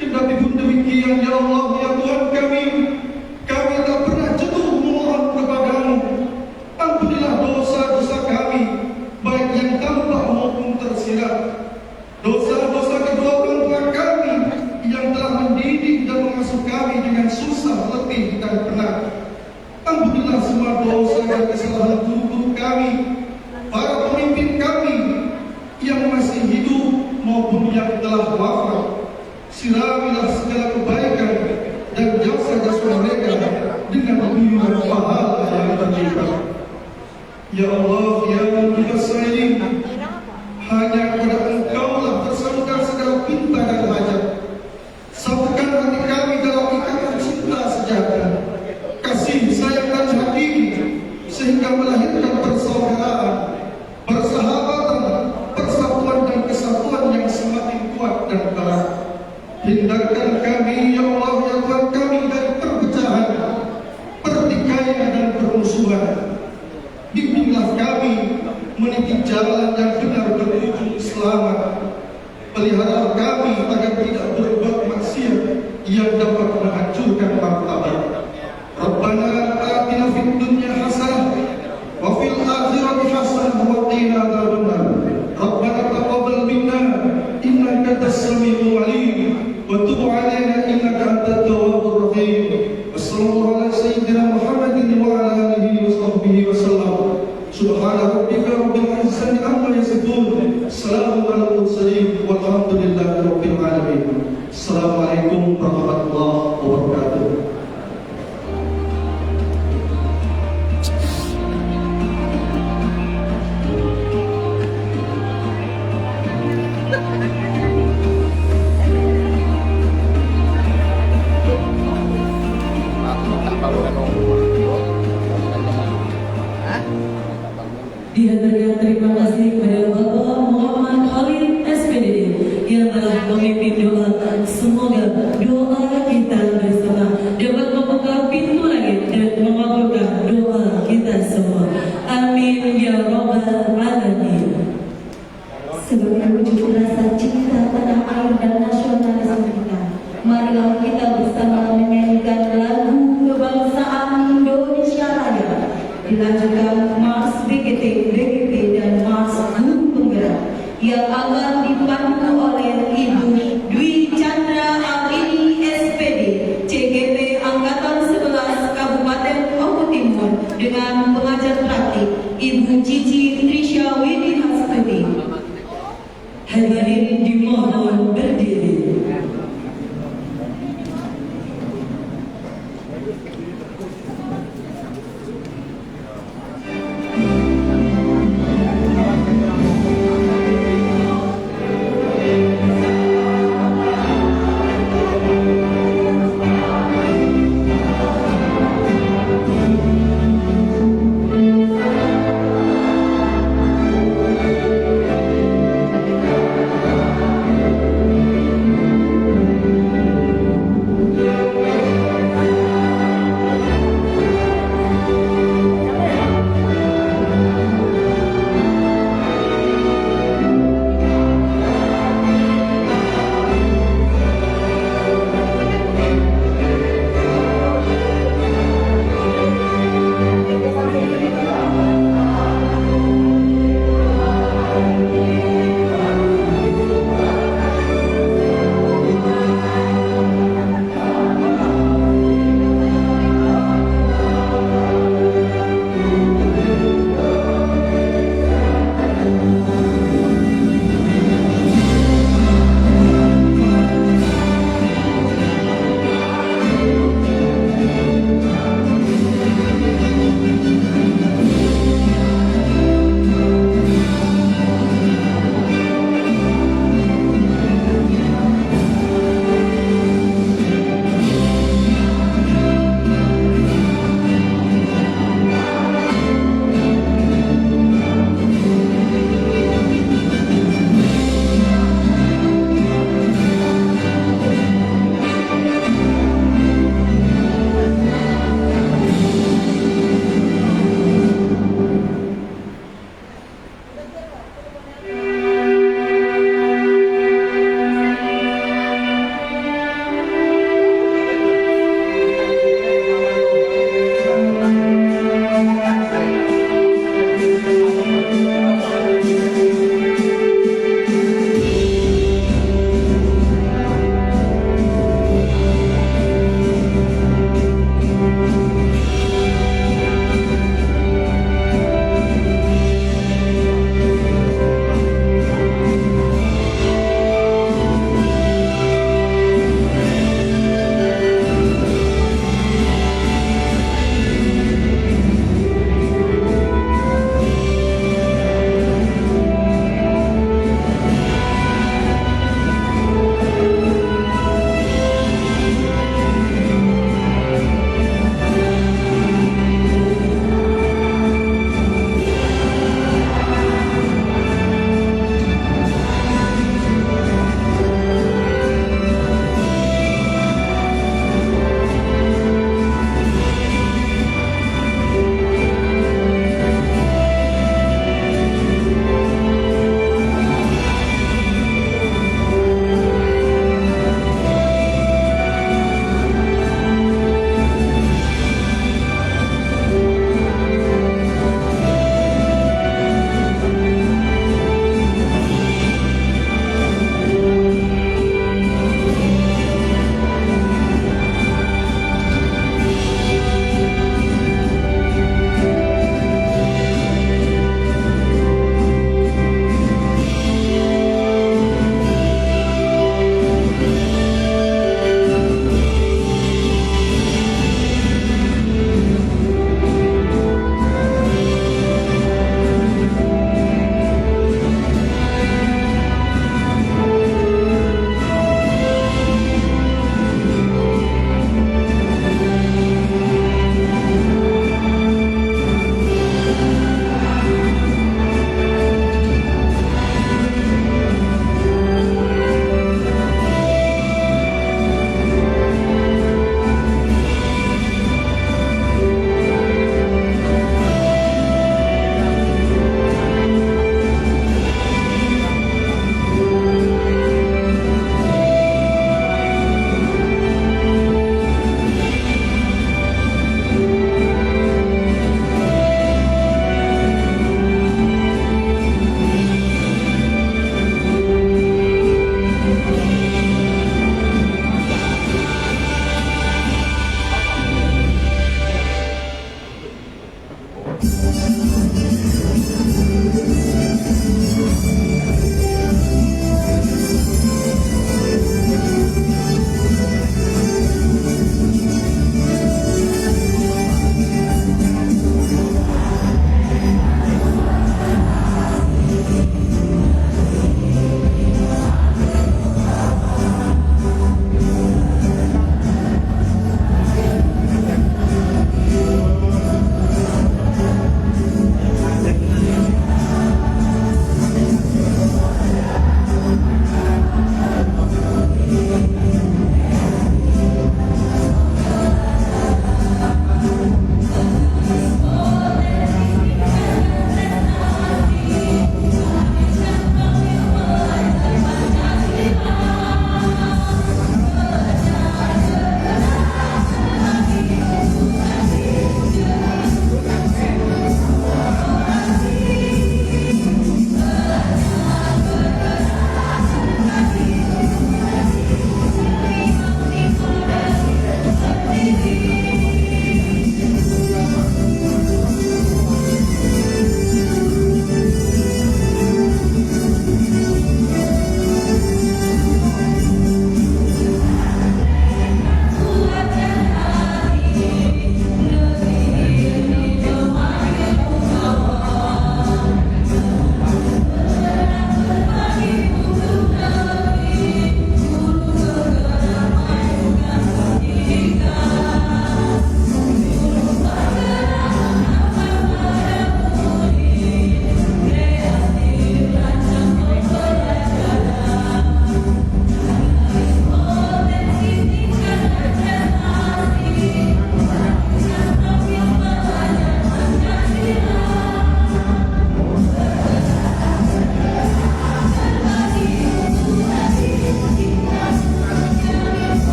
Kendati pun demikian ya Allah, ya Tuhan kami tak pernah jatuh memohon kepadamu. Ampunilah dosa-dosa kami, baik yang tampak maupun tersirat. Dosa-dosa kedua orang tua kami yang telah mendidik dan mengasuh kami dengan susah, letih dan penat. Ampunilah semua dosa dan kesalahan guru-guru kami, para pemimpin kami yang masih hidup maupun yang telah wafat. Siramilah segala kebaikan dan jasa-jasa mereka dengan guyuran pahala yang berlimpah. Ya Allah, ya Muhammad, hanya kepada Engkau lah bersandar pelihara kami agar tidak berbuat maksiat yang dapat menghancurkan martabat. Rabbana atina fid dunya hasanah wa fil akhirati hasanah wa qina adzabannar. Rabbana taqabbal minna innaka antas samiul alim wa tub 'alaina innaka antat tawwabur rahim. Wassallallahu ala sayyidina Muhammadin wa ala alihi wa sahbihi wa sallam. Subhana rabbika rabbil izzati amma yasifun. Assalamu ala mursalin walhamdulillahi rabbil alamin. Assalamualaikum warahmatullahi wabarakatuh. Diantaranya terima kasih kepada Bapak Muhammad Khalid SPDD yang telah memimpin doa. Semoga doa kita bersama dapat membuka pintu langit dan mengabulkan doa kita semua. Amin ya rabbal alamin. Sebagai wujud rasa cinta tanah air dan nasionalisme kita, marilah kita bersama menyanyikan lagu kebangsaan Indonesia Raya. Dilanjutkan Mars BGT, BGP dan Mars Gunung Penggerak yang akan dipandu oleh Ibu Dwi Chandra Alini SPD, CGP Angkatan 11 Kabupaten Oku Timur dengan pengajar praktik Ibu Cici Trisha Widi Hastuti. Hadirin dimohon berdiri.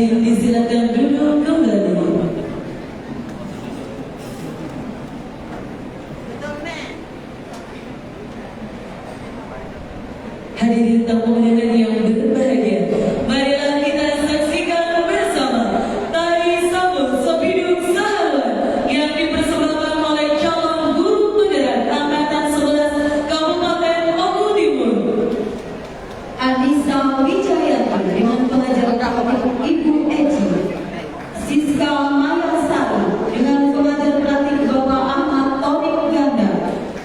Hadirin disilakan duduk kembali. Hadirin tamu undangan yang berbahagia, marilah kita saksikan bersama tari sambut sepiduk sahabat yang dipersembahkan oleh calon guru penggerak angkatan 11 Kabupaten Oku Timur. Anissa Wijayati dengan pengajar praktik Ibu Eji, Siska Maya Sari dengan pengajar praktik Bapak Ahmad Taufik Ganda,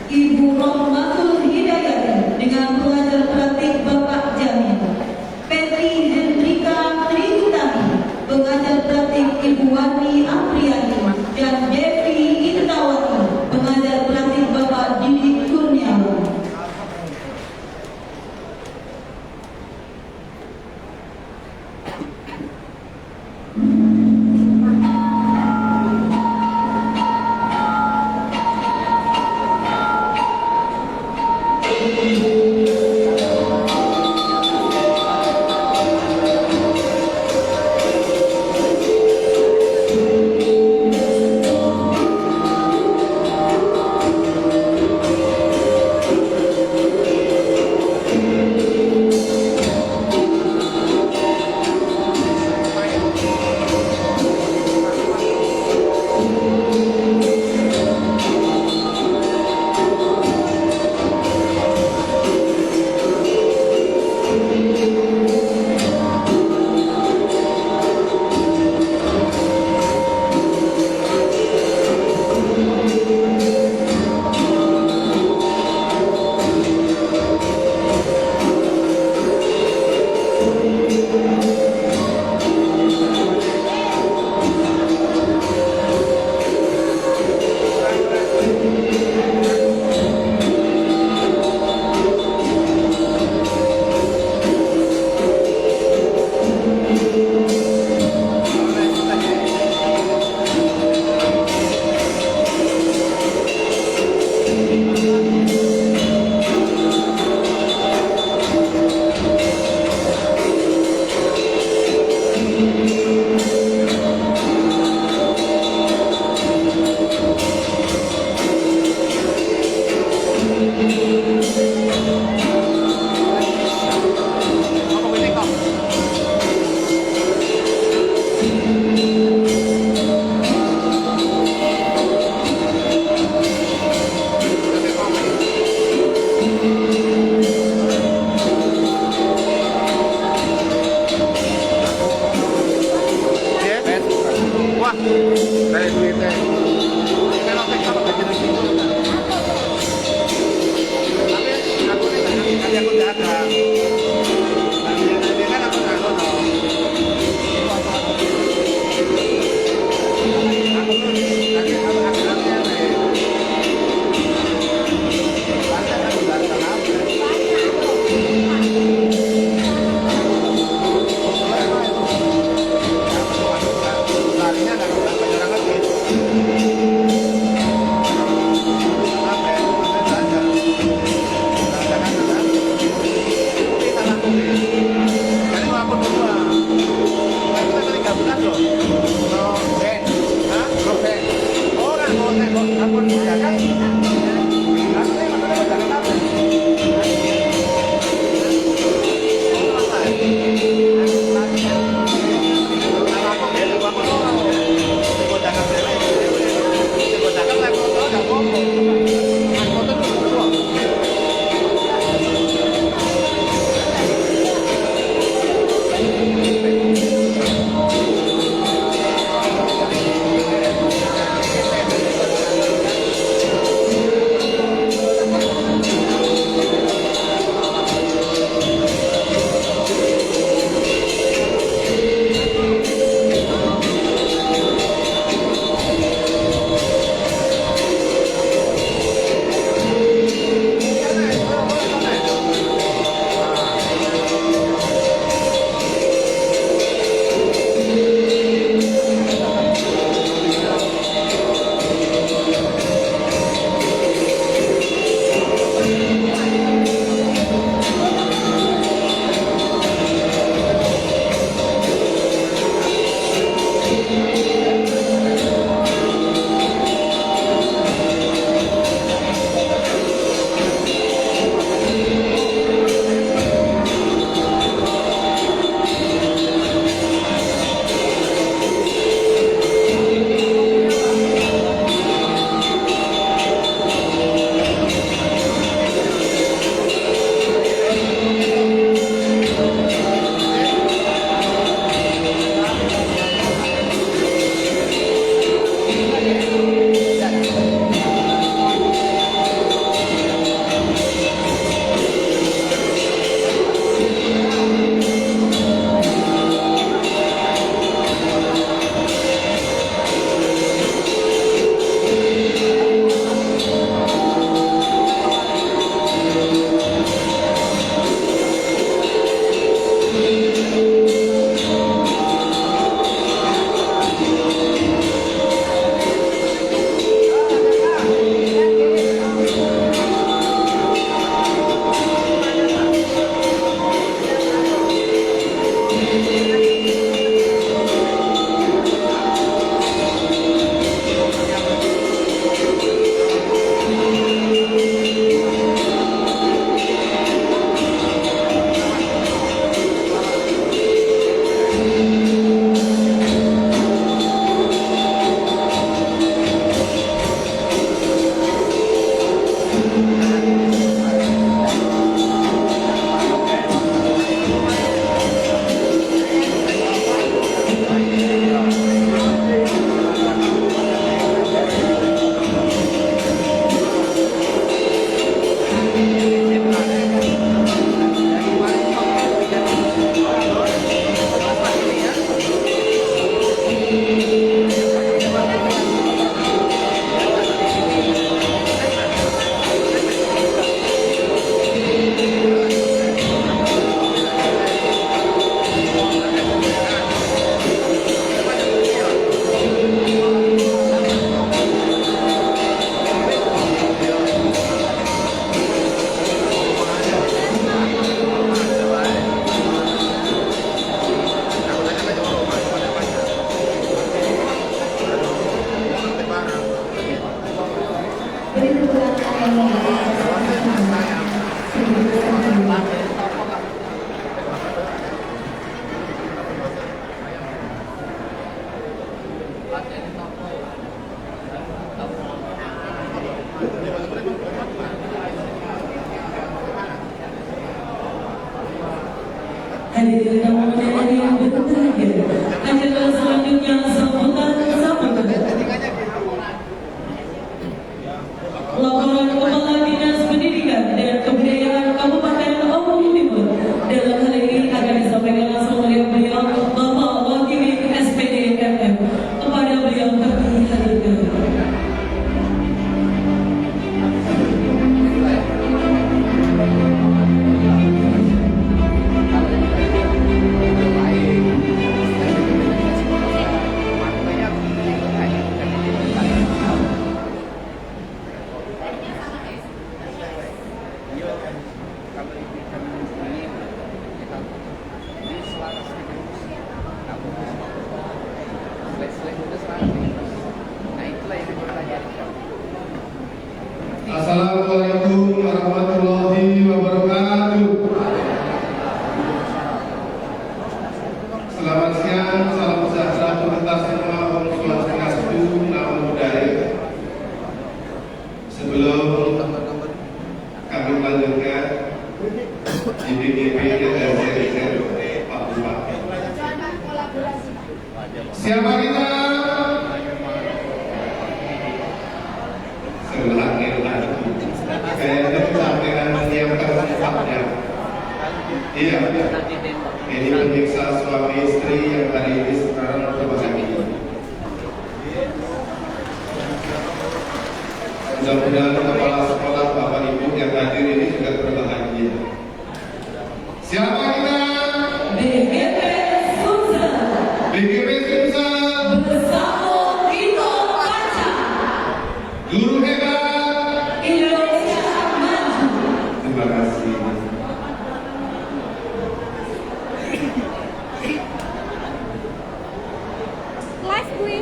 Ibu Rohmatul Hidayati dengan pengajar praktik Bapak Jamil, Petri Hendrika Trihutami, pengajar praktik Ibu Wani Apriyani, dan Devi Intawati, pengajar praktik Bapak Didi Kurniawan. Dari duitnya. Kalau kita pakai jenis itu. Tapi aku tadi aku jaga. Dia kan aku nggak tahu. Aku tuh lagi akhirnya nih. Banyak aku datang apa? Larinya nggak Hadirin dan hadirat yang berbahagia, acara selanjutnya sambutan sambutan. Laporan Kepala Dinas Pendidikan dan Kebudayaan Kabupaten Ombong Timur. Dalam hal ini akan disampaikan langsung oleh beliau Bapak Wakil SPD MM. Kepada beliau kami hadirkan. Assalamualaikum warahmatullahi wabarakatuh. Selamat siang, salam sejahtera untuk kita semua, Om Swastiastu, Namo Buddhaya. Sebelum kami melanjutkan di BGP dan CRC Pak Bupati. Siapa kita? Kayaknya kita dengan menyiapkan tempatnya. Iya, ini pemirsa suami istri yang hari ini sekarang berbahagia. Mudah-mudahan kepala sekolah Bapak Ibu yang hadir ini juga berbahagia. Siapa kita? BGP Sumsel. BGP Sumsel. Bersama Ito Kaca. Guru hebat. Indonesia maju. Terima kasih. Live gue.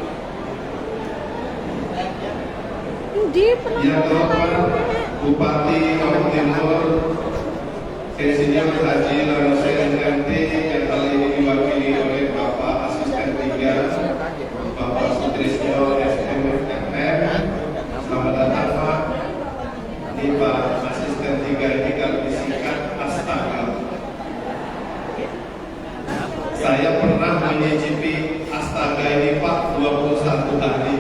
Di Yang terhormat Bupati Ombong Timur, Insinyur Haji Lanose MT yang kali ini diwakili oleh Bapak Asisten 3, Bapak Sutrisno SMFM. Selamat datang Pak. Ini Pak Asisten 3 ini kalau disingkat Astaga. Saya pernah menyicipi Astaga ini Pak 21 hari.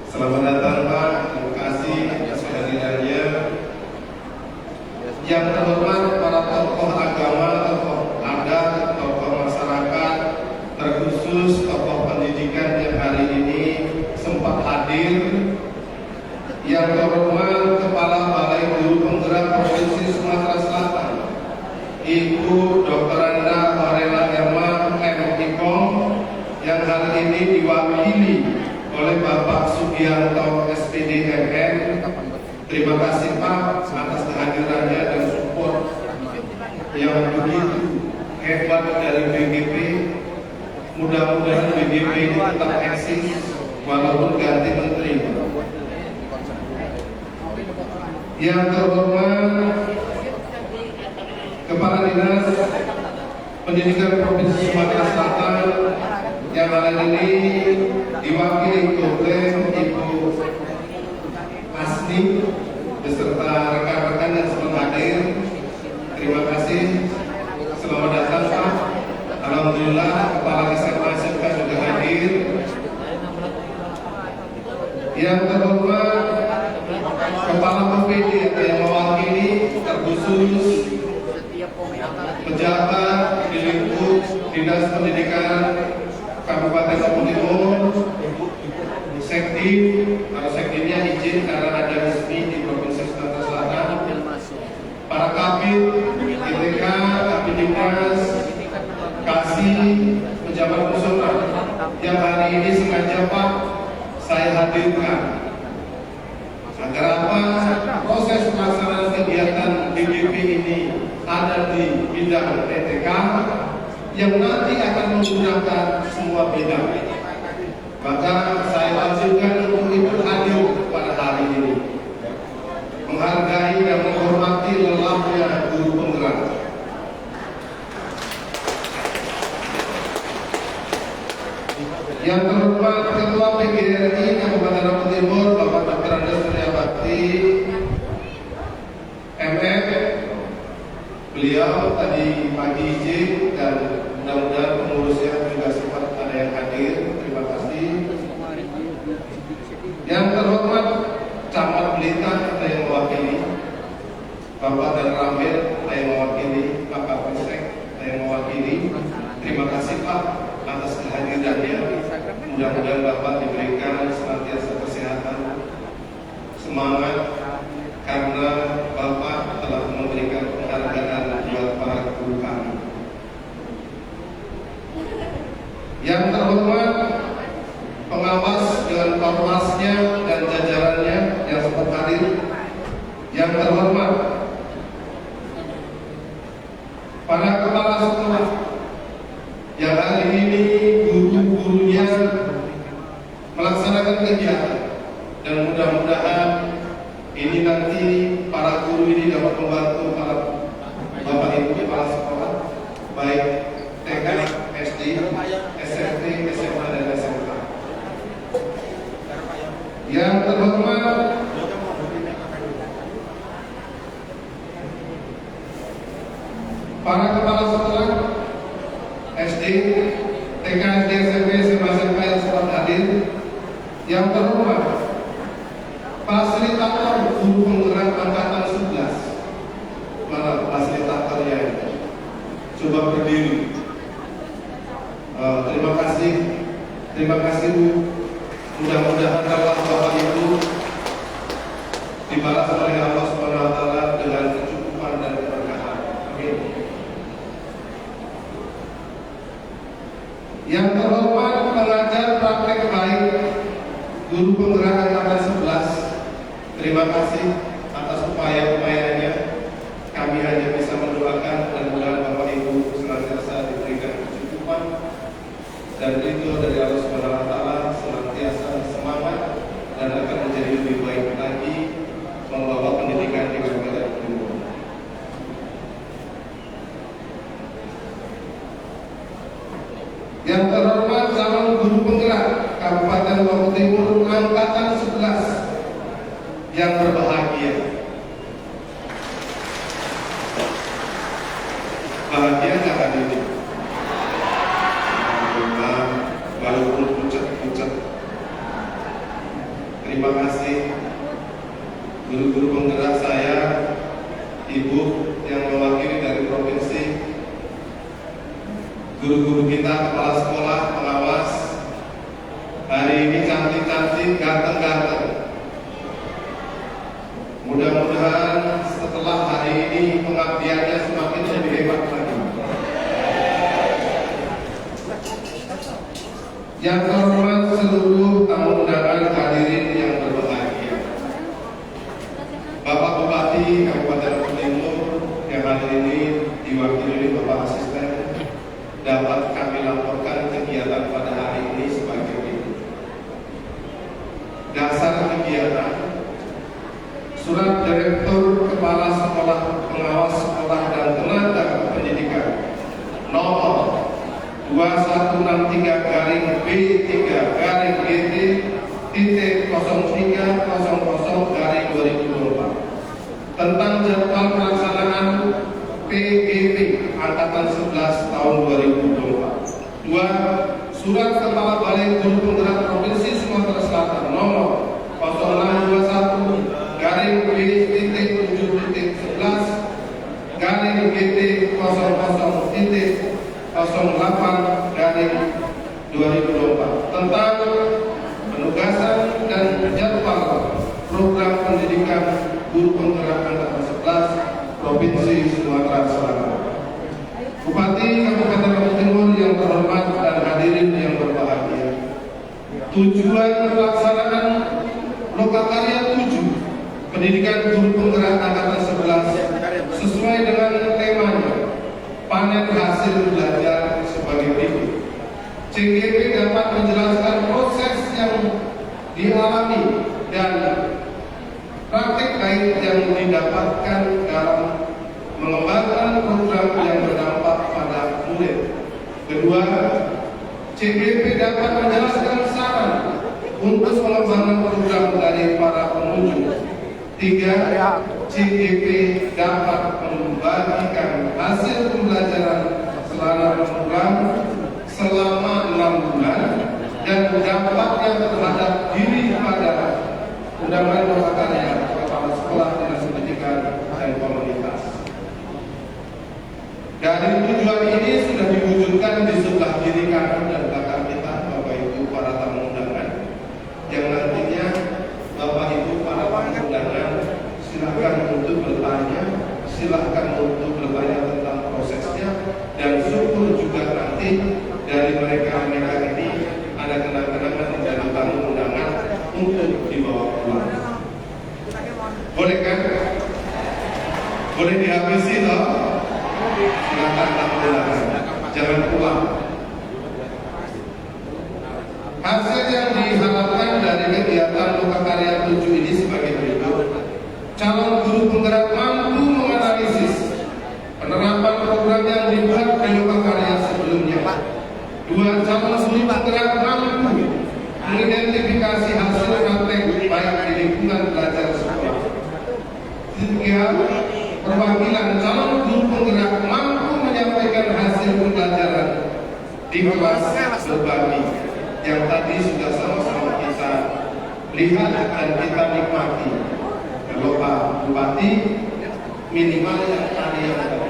Selamat datang Pak, terima kasih atas kehadirannya. Yang terhormat para tokoh agama, tokoh adat, tokoh masyarakat, terkhusus tokoh pendidikan yang hari ini sempat hadir. Yang terhormat Kepala Balai Guru Penggerak Provinsi Sumatera Selatan, Ibu Dr. Anda Horela Herma M.Ipong, yang hari ini diwakili oleh Bapak Sugianto SPD MM. Terima kasih Pak atas kehadirannya dan support yang begitu hebat dari BGP. Mudah-mudahan BGP ini tetap eksis walaupun ganti menteri. Yang terhormat Kepala Dinas Pendidikan Provinsi Sumatera Selatan yang hari ini diwakili oleh Ibu Asni beserta rekan-rekan yang sedang hadir. Terima kasih. Selamat datang Pak. Alhamdulillah Kepala SMA SMK sudah hadir. Yang terhormat Kepala PPD yang mewakili terkhusus pejabat di lingkup Dinas Pendidikan Kabupaten Lombok Timur, Sekdi, para sekdinya izin karena ada resmi di Provinsi Sumatera Selatan, para kabit, ITK, kabit Dinas, kasih, pejabat fungsional yang hari ini sengaja Pak saya hadirkan agar apa proses pelaksanaan kegiatan DGP ini ada di bidang PTK yang nanti akan menggunakan semua bidang. Maka saya wajibkan untuk itu hadir pada hari ini, menghargai dan menghormati lelahnya guru penggerak. Yang terhormat Ketua PGRI Kabupaten Lombok Timur Bapak Dr. Andes Suryabakti MF, beliau tadi pagi izin dan mudah-mudahan pengurusnya juga sempat ada yang hadir. Terima kasih. Yang terhormat Camat Blitar ada yang mewakili, Bapak dan Ramil ada yang mewakili, Pak Kapolsek ada yang mewakili. Terima kasih Pak atas kehadirannya. Mudah-mudahan Bapak diberikan senantiasa kesehatan, semangat, karena Bapak telah memberikan penghargaan buat para guru kami. Yang terhormat pengawas dengan kormasnya dan jajarannya yang sempat hadir. Yang terhormat para kepala sekolah yang hari ini guru-gurunya melaksanakan kegiatan, dan mudah-mudahan ini nanti para guru ini dapat membantu para bapak ibu kepala sekolah baik TK, SD, SMP, SMA dan SMK. Yang terhormat para kepala sekolah SD, TK, SD, SMP, SMA, SMK yang sempat hadir. Yang terhormat fasilitator guru penggerak angkatan 11. Mana fasilitatornya ini? Coba berdiri. Terima kasih Bu. Mudah-mudahan Allah Bapak Ibu dibalas oleh Allah SWT dengan kecukupan dan keberkahan. Amin. Yang terhormat pengajar praktek baik guru penggerak angkatan 11, terima kasih atas upaya-upayanya. Kami hanya bisa mendoakan dan mudah-mudahan Bapak Ibu senantiasa diberikan kecukupan dan ridho dari Allah SWT, senantiasa semangat dan akan menjadi lebih baik lagi membawa pendidikan di Kabupaten Timur. Yang terhormat calon guru penggerak Kabupaten Lombok Timur angkatan 11 yang berbahagia. Bahagia nggak hari ini? Walaupun pucat-pucat. Terima kasih guru-guru penggerak saya, Ibu yang mewakili dari provinsi, guru-guru kita, kepala sekolah, pengawas. Hari ini cantik-cantik, ganteng-ganteng. Mudah-mudahan setelah hari ini pengabdiannya semakin lebih hebat lagi. Yang terhormat seluruh tamu undangan hadirin yang berbahagia, Bapak Bupati Kabupaten Lombok Timur yang hari ini diwakili Bapak Asisten, dapat kami laporkan kegiatan pada hari ini sebagai berikut. Dasar kegiatan: Surat Direktur Kepala Sekolah, Pengawas Sekolah dan Tenaga Pendidikan nomor 2113-GT-03-BT-00-2024 tentang jadwal pelaksanaan PGP Angkatan 11 tahun 2024. 2. Surat Kepala Balai Guru Penggerak Provinsi Sumatera Selatan nomor 0621-7.11-GT00-08 2024 tentang penugasan dan jadwal program pendidikan guru penggerak angkatan 11 Provinsi Sumatera Selatan. Bupati Kabupaten Lombok Timur yang terhormat dan hadirin yang berbahagia. Tujuan pelaksanaan Lokakarya 7 Pendidikan Guru Penggerak Angkatan 11 sesuai dengan temanya panen hasil belajar sebagai berikut. CGP dapat menjelaskan proses yang dialami dan praktik baik yang didapatkan dalam mengembangkan program yang berdampak pada murid. Kedua, CGP dapat menjelaskan saran untuk mengembangkan program dari para pengunjung. Tiga, CGP dapat membagikan hasil pembelajaran selama program selama 6 bulan dan dampaknya terhadap diri pada Undang-Undang Lokakarya Kepala Sekolah Dinas Pendidikan dan Komunitas. Dari tujuan ini sudah diwujudkan di sebelah kiri kanan dan belakang kita, Bapak Ibu para tamu undangan, yang nantinya Bapak Ibu para tamu undangan silakan untuk bertanya, silakan untuk bertanya tentang prosesnya, dan syukur juga nanti dari mereka ini ada kenang-kenangan dari tamu undangan untuk dibawa pulang. Boleh kan? Boleh dihabisi toh? Silakan tamu undangan, jangan pulang. Hasil yang diharapkan dari kegiatan Lokakarya 7 ini sebagai berikut. Calon guru penggerak mampu menganalisis penerapan program yang dibuat di Lokakarya sebelumnya. Dua, calon guru penggerak mampu mengidentifikasi hasil praktek baik di lingkungan belajar sekolah. Tiga, perwakilan calon guru penggerak mampu menyampaikan hasil pembelajaran di kelas berbagi yang tadi sudah sama-sama kita lihat dan kita nikmati. Kalau Pak Bupati minimal yang tadi yang tadi,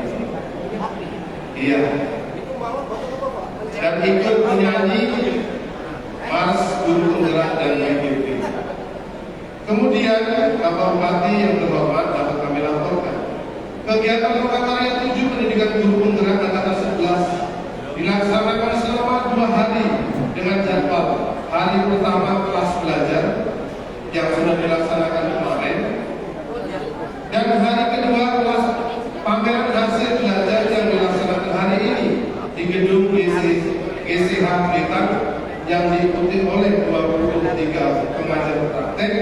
iya, dan ikut menyanyi Mars Guru Penggerak dan MGP. Kemudian Bapak Bupati yang terhormat dapat kami laporkan kegiatan Lokakarya 7 Pendidikan Guru Penggerak Angkatan 11 dilaksanakan selama 2 hari dengan jadwal hari pertama kelas belajar yang sudah dilaksanakan kemarin, dan hari kedua kelas pameran hasil belajar yang dilaksanakan hari ini di gedung GCH Blitar yang diikuti oleh 23 pengajar praktek,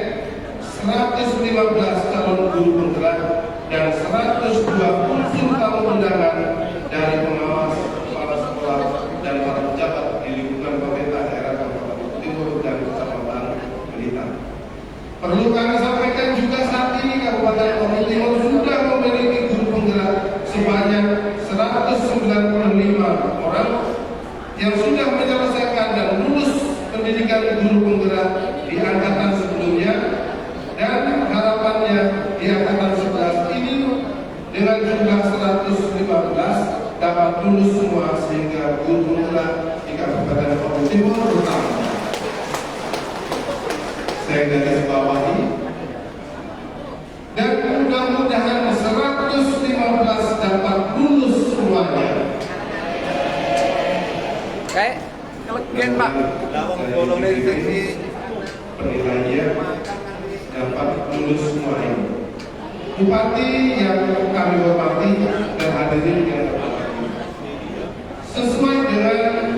115 calon guru penggerak dan 120 tamu undangan dari pengawas, kepala sekolah dan para pejabat di lingkungan pemerintah daerah Kabupaten Lombok Timur dan Kecamatan Blitar. Perlu kami sampaikan juga saat ini Kabupaten Lombok Timur sudah memiliki guru penggerak sebanyak 195 orang yang sudah menyelesaikan dan lulus pendidikan guru penggerak di angkatan sebelumnya, dan harapannya di angkatan 11 ini dengan jumlah 115 dapat lulus semua sehingga guru penggerak di Kabupaten Lombok Timur bertambah. Saya garis bawahi, dan mudah-mudahan 115 dapat lulus semuanya. Kayak kelegen Pak. Lawang bolong dari sini penilaian dapat lulus semuanya. Bupati yang kami hormati dan hadirin yang terhormat, sesuai dengan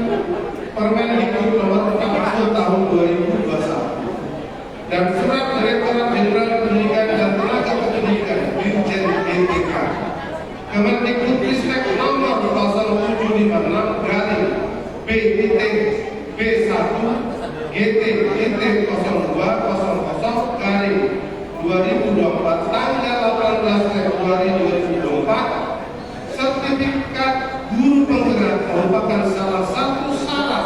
Permendikbud nomor 40 tahun 2021 dan Surat Direktorat Jenderal Pendidikan dan Tenaga Kependidikan Dirjen DTK, Kemendikbudristek nomor 0756 garing B.B1 GT.0200 garing 2024 tanggal 18 Februari 2024, sertifikat guru penggerak merupakan salah satu syarat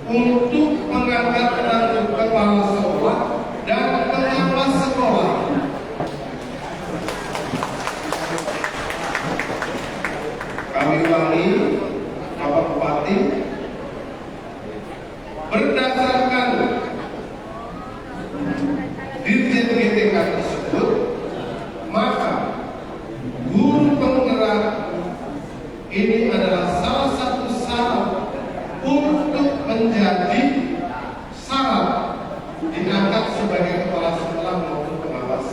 untuk mengangkat kepala sekolah dan pengawas sekolah. Kami ulangi, Bapak Bupati, berdasarkan Dirjen GTK tersebut, maka guru penggerak ini adalah salah satu syarat untuk menjadi syarat diangkat sebagai kepala sekolah maupun pengawas.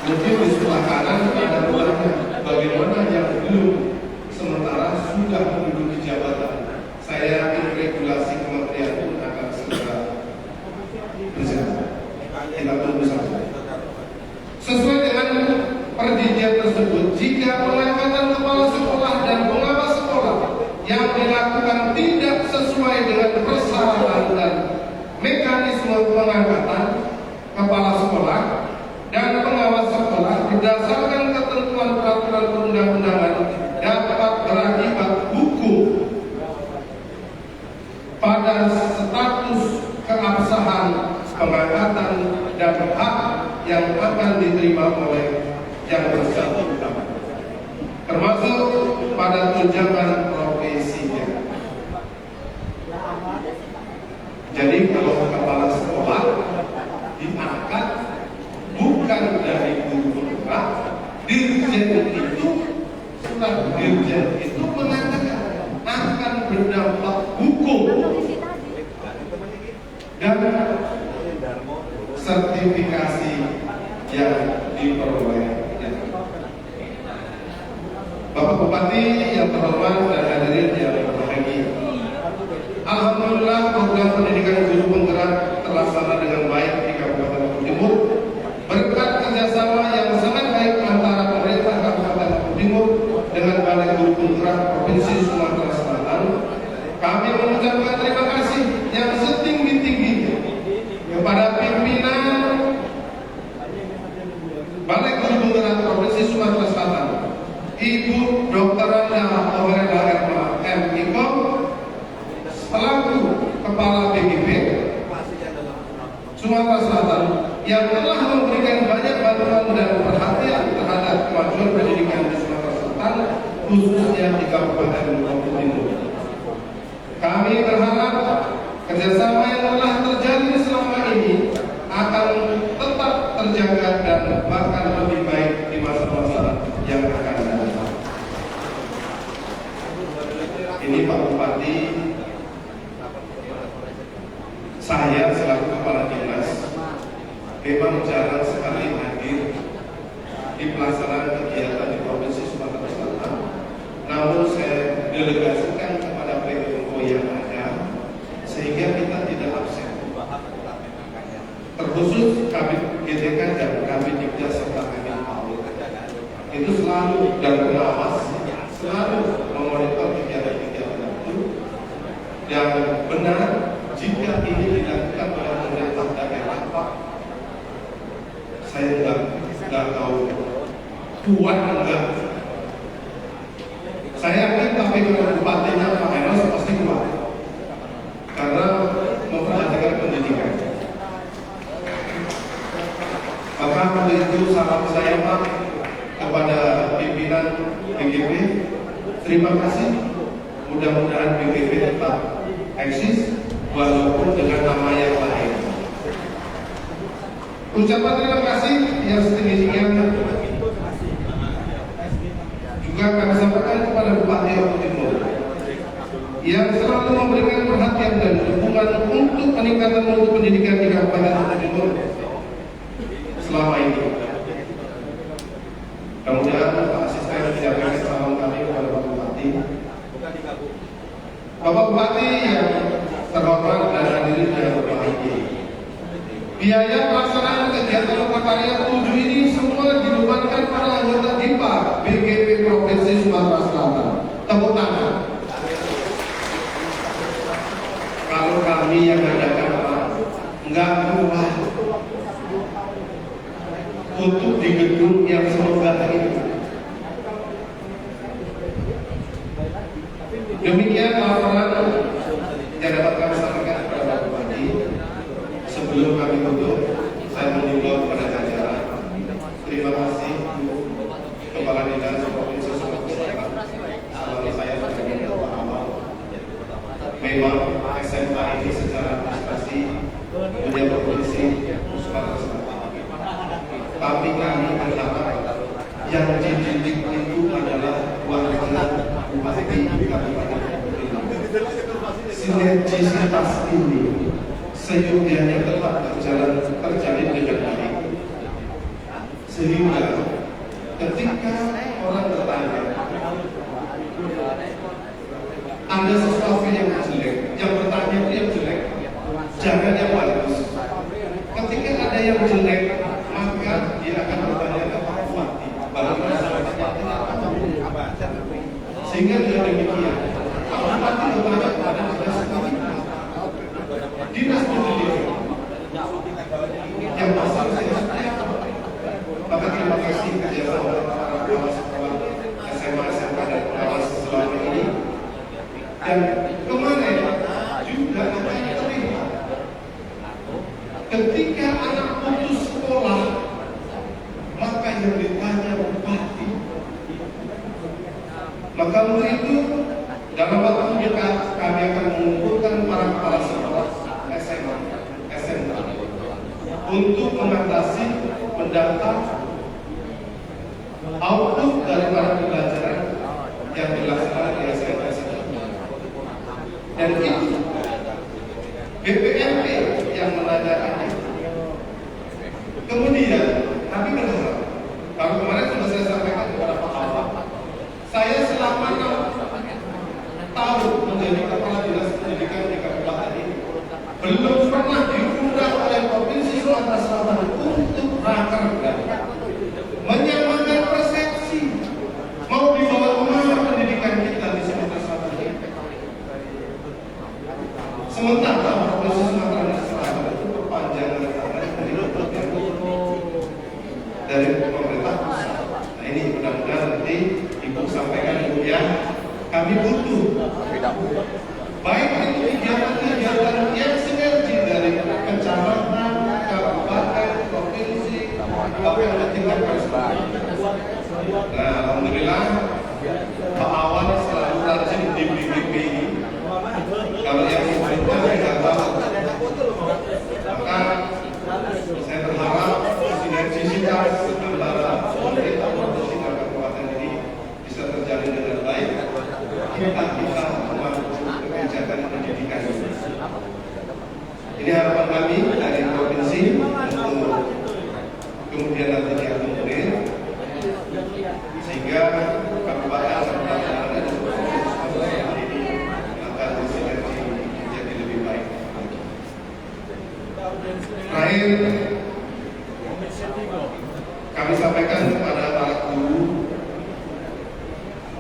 Mungkin di sebelah kanan ada buahnya, bagaimana yang belum sementara sudah menduduki jabatan. Saya yakin regulasi kementerian pun akan segera berjalan. Kita tunggu saja. Sesuai dengan perjanjian tersebut, jika pengangkatan kepala sekolah dan pengawas sekolah yang dilakukan tidak sesuai dengan persyaratan dan mekanisme pengangkatan kepala sekolah dan pengawas sekolah berdasarkan ketentuan peraturan perundang-undangan dapat berakibat hukum pada status keabsahan pengangkatan dan hak yang akan diterima oleh yang bersangkutan, termasuk pada tunjangan profesinya. Jadi kalau kepala sekolah diangkat bukan dari guru penggerak, dirjen itu, surat dirjen itu mengatakan akan berdampak hukum dan sertifikasi yang diperoleh. Bapak Bupati yang terhormat dan hadirin yang berbahagia, alhamdulillah program pendidikan guru penggerak terlaksana dengan baik di Kabupaten Bogor Timur berkat kerjasama yang sangat baik antara pemerintah Kabupaten Bogor Timur dengan Balai Guru Penggerak Provinsi Sumatera Selatan. Kami mengucapkan terima kasih yang setinggi-tingginya kepada pimpinan Balai Guru Penggerak Provinsi Sumatera Selatan, Ibu Dr. Randa Omerda Erma M.Iko, selaku Kepala BGP Sumatera Selatan, yang telah memberikan banyak bantuan dan perhatian terhadap kemajuan pendidikan di Sumatera Selatan, khususnya di Kabupaten Bogor Timur. Kami berharap kerjasama yang telah terjalin selama ini akan tetap terjaga dan bahkan lebih baik di masa-masa yang akan datang. Ini Pak Bupati, saya selaku Kepala Dinas memang jarang sekali hadir di pelaksanaan kegiatan di Provinsi Sumatera Selatan. Namun saya delegasikan kepada PMO yang ada sehingga kita tidak absen. Terkhusus Kabid GTK dan Kabid Dikja serta Kabid PAUD itu selalu dan pengawas selalu memonitor kegiatan-kegiatan itu, yang benar jika ini dilakukan oleh pemerintah daerah Pak, saya nggak tahu kuat enggak. Saya yakin tapi kalau bupatinya Pak Enos pasti kuat karena memperhatikan pendidikan. Maka untuk itu salam saya Pak kepada pimpinan BGP, terima kasih. Mudah-mudahan BGP tetap eksis walaupun dengan nama yang lain. Ucapan terima kasih yang setinggi-tingginya juga kami sampaikan kepada Bupati Bogor Timur yang selalu memberikan perhatian dan dukungan untuk peningkatan mutu pendidikan di Kabupaten Bogor Timur selama ini. Kemudian Pak Asisten menyampaikan salam kami kepada Pak Bupati. Bapak Bupati yang terhormat dan hadirin yang berbahagia, biaya pelaksanaan kegiatan prakarya 7 ini semua dibebankan pada anggota DIPA BGP Provinsi Sumatera Selatan. Tepuk tangan. Kalau kami yang adakan nggak kuat untuk di gedung yang semegah ini. Demikian laporan yang dapat kami sampaikan kepada Pak Bupati. Sebelum kami tutup, saya mengimbau kepada jajaran. Terima kasih Kepala Dinas Provinsi Sumatera Selatan. Salam saya. memang SMA ini secara prestasi dunia provinsi Sumatera Selatan. Tapi kami berharap yang dididik itu adalah wakil bupati Kabupaten Kuningan. Sinergisitas ini seyogyanya tetap terjalin dengan baik, sehingga ketika orang bertanya ada sesuatu yang jelek, yang bertanya itu yang jelek, jangan yang bagus. Ketika ada yang jelek, maka dia akan bertanya ke Pak Bupati, sehingga dengan demikian Pak Bupati bertanya kepada dinas pendidikan yang masih maka terima kasih kerjasama para pengawas sekolah SMA, SMK dan pengawas selama ini. Dan kemarin juga akan terlihat ketika anak putus sekolah, maka yang ditanya bupati. Maka untuk itu dalam waktu dekat kami akan mengumpulkan para kepala sekolah SMA, SMK untuk mengatasi mendata output daripada pembelajaran yang dilaksanakan di SMK. Dan itu BPMP yang menanyakan itu. Kemudian kami berharap, kalau kemarin sudah saya sampaikan kepada Pak Awal, saya selama 6 tahun menjadi kepala dinas pendidikan di kabupaten ini belum pernah diundang oleh Provinsi Sumatera Selatan untuk rakerda menyamakan persepsi mau dibawa kemana pendidikan kita di Sumatera Selatan ini. Sementara Provinsi Sumatera Selatan itu perpanjangan tangan dari pemerintah pusat. Nah ini mudah-mudahan nanti Ibu sampaikan Ibu ya, kami butuh baik itu kegiatan-kegiatan yang sinergi dari kecamatan, kabupaten, provinsi, bahkan ada tingkat nasional. Nah, alhamdulillah Pak Awan selalu rajin di BPP ini. Kalau yang sebelumnya tidak tahu, maka saya berharap sinergisitas antara pemerintah provinsi dan kabupaten ini bisa terjalin dengan baik. Kita membantu kebijakan pendidikan. Ini harapan kami dari provinsi untuk kemudian nanti diakomodir sehingga kabupaten serta dan provinsi ini akan bersinergi menjadi lebih baik. Terakhir, kami sampaikan kepada para guru,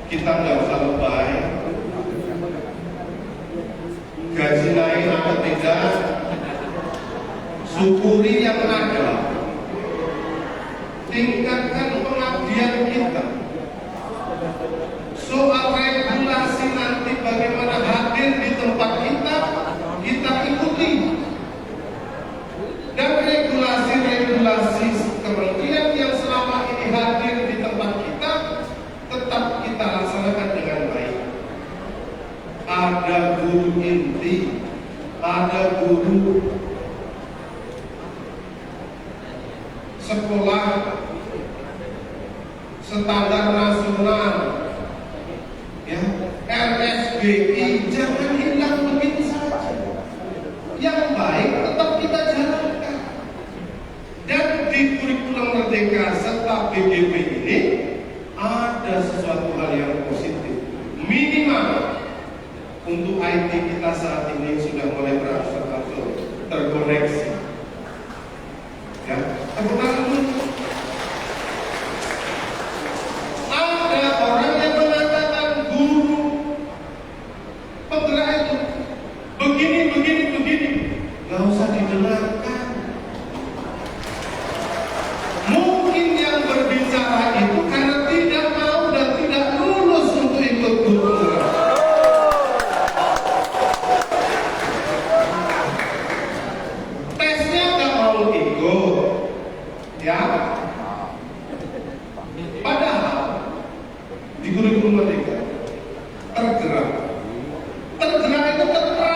kita nggak usah lebay, gaji naik atau tidak, syukuri yang ada, tingkatkan pengabdian kita. Soal regulasi nanti bagaimana hadir di tempat kita, kita ikuti. Dan regulasi-regulasi kementerian yang selama ini hadir di tempat kita, tetap kita laksanakan dengan baik. Ada guru inti, ada guru sekolah standar nasional, ya, RSBI, jangan hilang begitu saja. Yang baik tetap kita jalankan. Dan di kurikulum Merdeka serta BGP ini ada sesuatu hal yang positif. Minimal untuk IT kita saat ini sudah mulai berangsur-angsur terkoneksi. Ya, ada orang yang mengatakan guru penggerak itu begini, nggak usah didengarkan. Mungkin yang berbicara itu karena tidak mau dan tidak lulus untuk ikut guru. Tesnya nggak mau ikut, ya. Padahal di kurikulum Merdeka tergerak itu tertera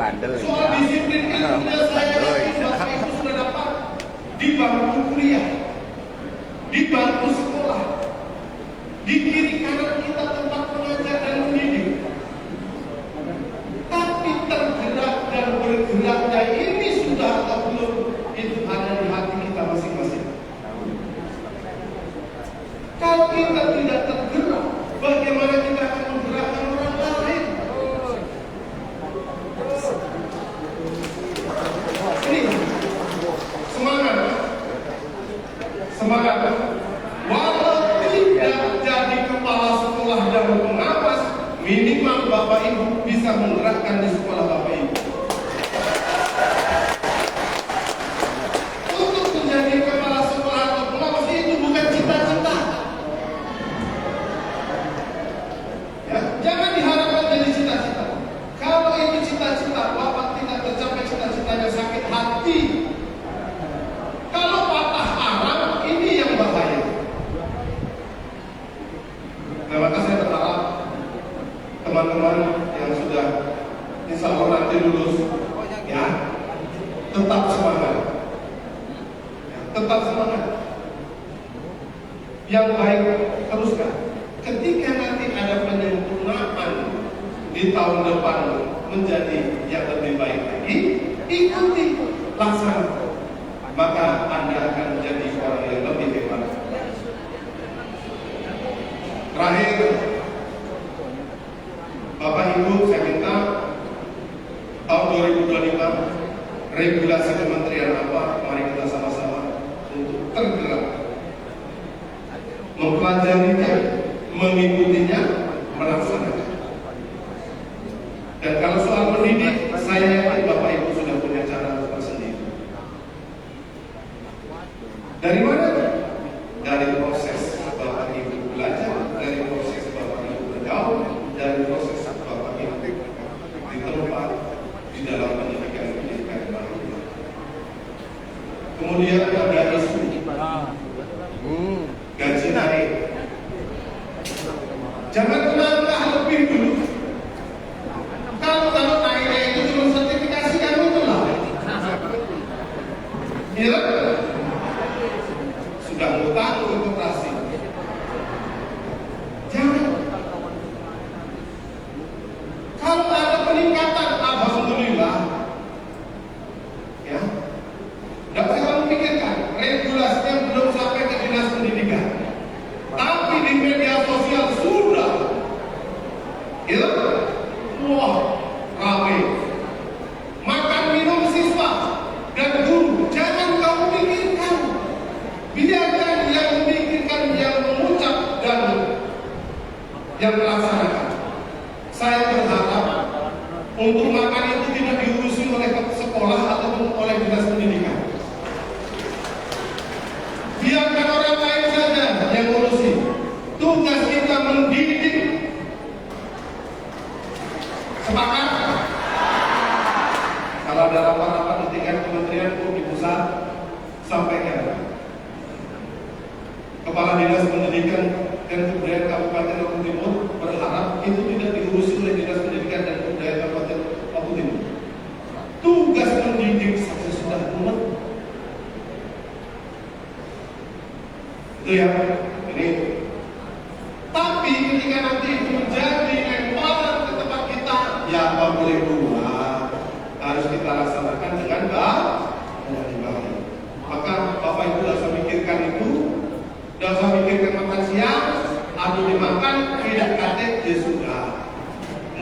bandel. Soal disiplin ilmunya saya yakin Bapak Ibu sudah dapat di bangku kuliah, di bangku sekolah, di kiri kanan kita tempat mengajar dan mendidik. Tapi tergerak dan bergeraknya ini sudah atau belum, itu ada di hati kita masing-masing. Kalau kita tidak tergerak, bagaimana kita akan menggerakkan orang lain? Ini semangat, semangat. Walau tidak jadi kepala sekolah dan pengawas, minimal Bapak Ibu bisa menggerakkan di sekolah Bapak Ibu. Untuk menjadi kepala sekolah atau pengawas itu bukan cita-cita. Ya, jangan diharapkan jadi cita-cita. Kalau itu cita-cita, Bapak tidak tercapai cita-citanya, sakit hati. Kalau patah arang, ini yang bahaya. Nah, maka saya berharap teman-teman yang sudah insya Allah nanti lulus, ya, tetap semangat. Ya, tetap semangat. Yang baik teruskan. Ketika nanti ada penyempurnaan di tahun depan menjadi yang lebih baik lagi, ikuti, laksanakan. Maka Anda akan menjadi orang yang lebih hebat. Terakhir, Bapak Ibu, saya minta tahun 2025 regulasi kementerian apa, mari kita sama-sama untuk tergerak mempelajarinya, mengikutinya, melaksanakan. Dan kalau soal mendidik, saya yakin Bapak Ibu sudah punya cara tersendiri. Dari mana? Dari proses Bapak Ibu belajar, dari proses Bapak Ibu bergaul, dari proses Bapak Ibu di tempat di dalam pendidikan baru. Kemudian ada isu gaji naik. Jangan menambah lebih dulu. Kalau naiknya itu cuma sertifikasi kamu itulah. Ya, sudah ngutang untuk operasi. Jangan. Kalau ada peningkatan, alhamdulillah. Ya. Dapat kamu pikirkan, regulasinya belum sampai ke dinas pendidikan. Tapi di media sosial sudah. Ya. Wah, ramai. Makan minum siswa dan guru, jangan kamu pikirkan. Biarkan yang memikirkan, yang mengucap dan yang melaksanakan. Saya berharap untuk makan itu tidak diurusi oleh sekolah ataupun oleh dinas pendidikan. Biarkan orang lain saja yang ngurusi. Tugas kita mendidik. Sepakat? Kalau ada rapat-rapat di tingkat kementerian di pusat, sampaikan. Kepala Dinas Pendidikan dan Kebudayaan Kabupaten Lampung Timur berharap itu tidak diurusi oleh Dinas Pendidikan dan Kebudayaan Kabupaten Lampung Timur. Tugas mendidik saja sudah muat. Itu ya, ini. Tapi ketika nanti itu menjadi lemparan ke tempat kita, ya apa boleh buat, harus kita laksanakan dengan baik. Maka Bapak Ibu tidak usah mikirkan itu. Tidak usah mikirkan makan siang, atau dimakan, tidak kaget, ya sudah.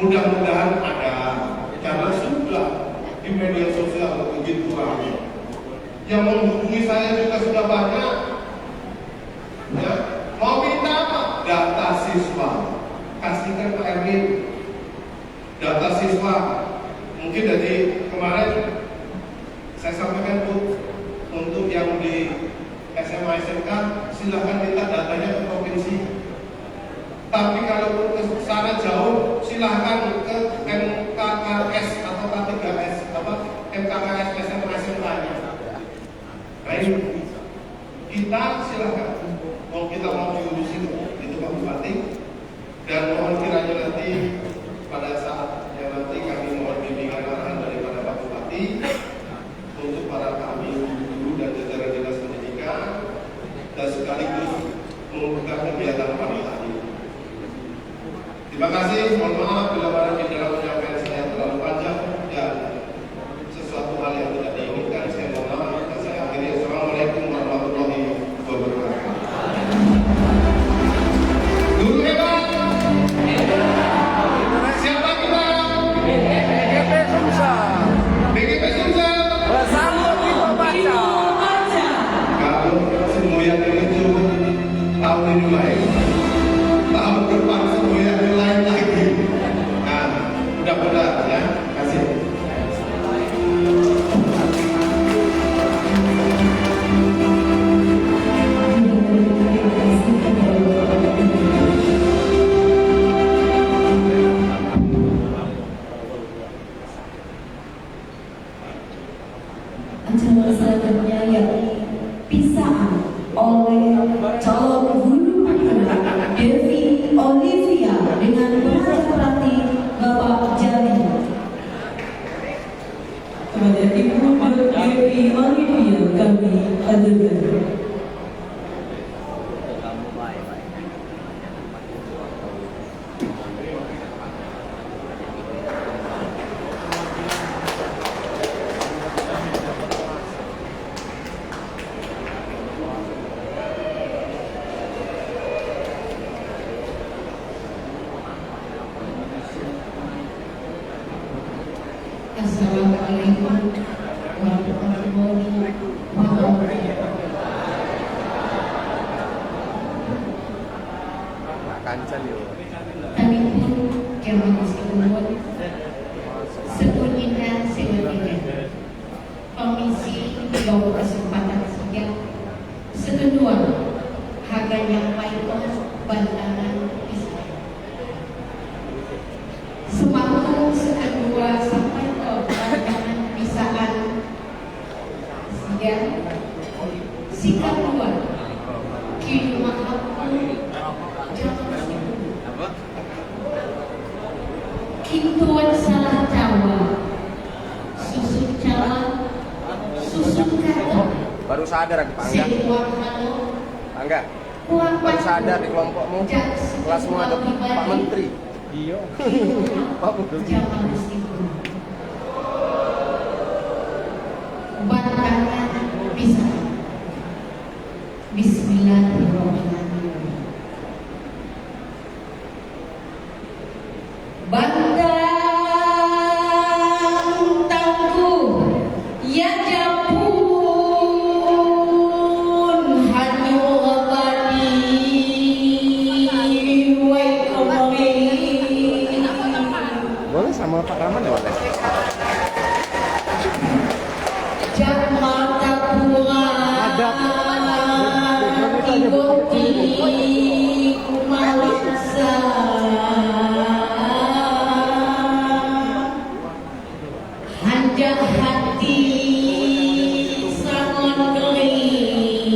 Mudah-mudahan ada, karena sudah di media sosial begitu ramai. Yang menghubungi saya juga sudah banyak. Ya, mau minta apa? Data siswa. Kasihkan Pak Erwin. Data siswa. Mungkin dari kemarin saya sampaikan Bu, untuk yang di SMA SMK silahkan minta datanya ke provinsi. Tapi kalau ke sana jauh silahkan ke MKKS atau K3S apa MKKS SMA SMK-nya. Baik, kita silahkan. Mau kita mau diurusi itu Pak Bupati, dan mohon kiranya nanti pada saat yang nanti kami mohon bimbingan arahan dari Terima kasih, mohon maaf bila mana di dalam penyampaian saya terlalu panjang dan sesuatu hal yang tidak diinginkan. Saya mohon maaf dan saya akhiri. Assalamualaikum warahmatullahi wabarakatuh. Guru hebat. Siapa kita? BGP Sumsel. BGP Sumsel. Bersama kita baca. Kalau semua yang itu tahun ini baik, tahun depan semua yang lain lagi. Nah, mudah-mudahan ya. Kasih. Acara selanjutnya yakni pisahan oleh calon guru putra Devi Olivia dengan pengajar pelatih Bapak Jami. Kepada Ibu Devi Olivia kami ajukan. Assalamualaikum warahmatullahi wabarakatuh. Kancan yo. Kami pun jamaah sekalian sekunjungnya Komisi bahwa kesempatan saja sekedua harganya paito bantaran bisa semangkuk sekedua sampai ke bantaran bisaan saja sikap dua kini mahapu jangan kintuan salah Jawa susu jalan susu kata Baru sadar aku Pak Angga. sebuah halo Angga. kurang Baru sadar di kelompokmu kelasmu ada Pak Menteri. Iya. Pak Menteri. Jawa meskipun bantaran bisa Bismillahirrahmanirrahim. Bantang tangguh ya japun hanyu abadi wai kemari. Boleh sama Pak Rahman ya boleh. Jama tapura ikoti kumalaksa hanjak hati sangon keling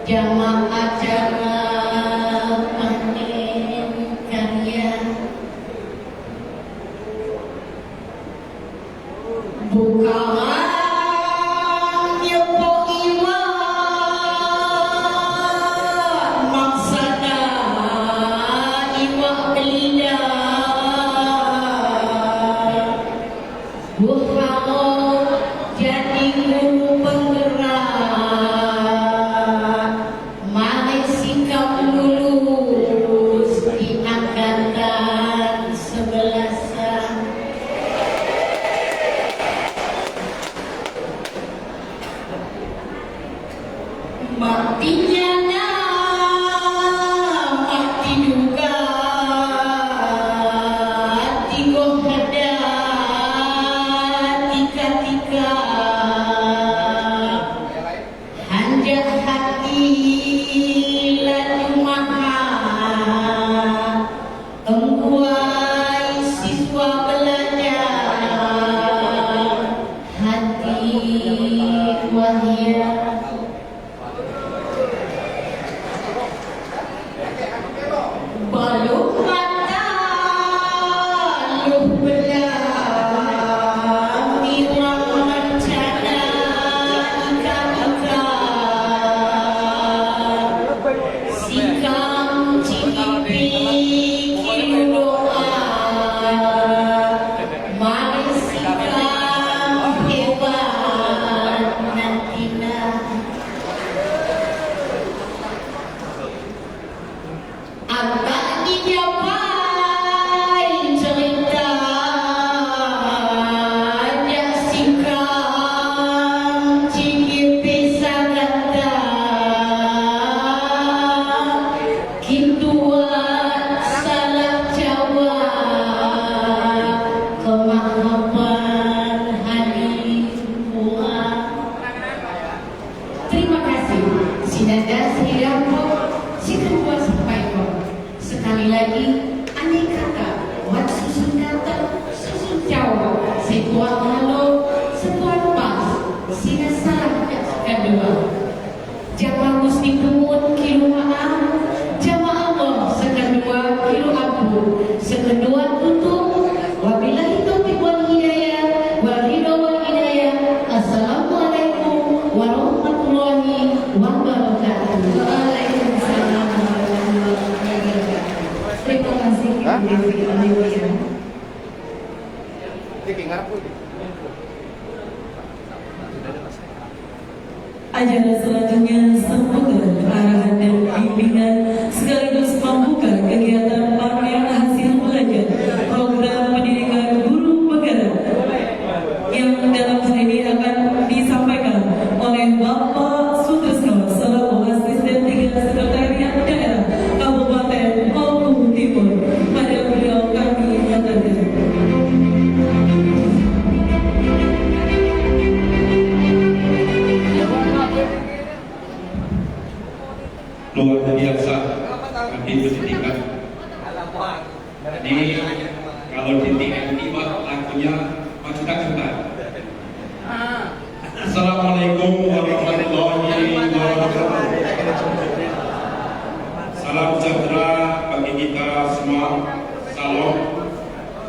jama acara panen karya tak dicapai cerita dia singkang cikir pisah kata kintuan salah jawab kemahapan hari buah. Terima kasih Sinanda Srirampo Sikampuan sampaikan sekali lagi aneh kata buat susun kata susun jawab sebuah halo sebuah pas sina salah kedua jamaah Gusti Kumut kilo maaf jamaah Allah sekedua kilo abu sekedua tutup wabillahi taufiq wal hidayah wal ridha wal hidayah. Assalamualaikum warahmatullahi wabarakatuh. Waalaikumsalam warahmatullahi wabarakatuh. Terima kasih Ibu Dewi. Acara selanjutnya semoga arahan dan bimbingan sekaligus membuka kegiatan pameran hasil belajar program pendidikan guru penggerak yang dalam hal ini akan disampaikan oleh Bapak Sutrisno selaku Asisten 3 Sekretariat Daerah Kabupaten Maluku Timur. Pada beliau kami nyatakan. Luar biasa di pendidikan. Jadi kalau di TNI lakunya majukan. Assalamualaikum warahmatullahi wabarakatuh. Salam sejahtera bagi kita semua. Salam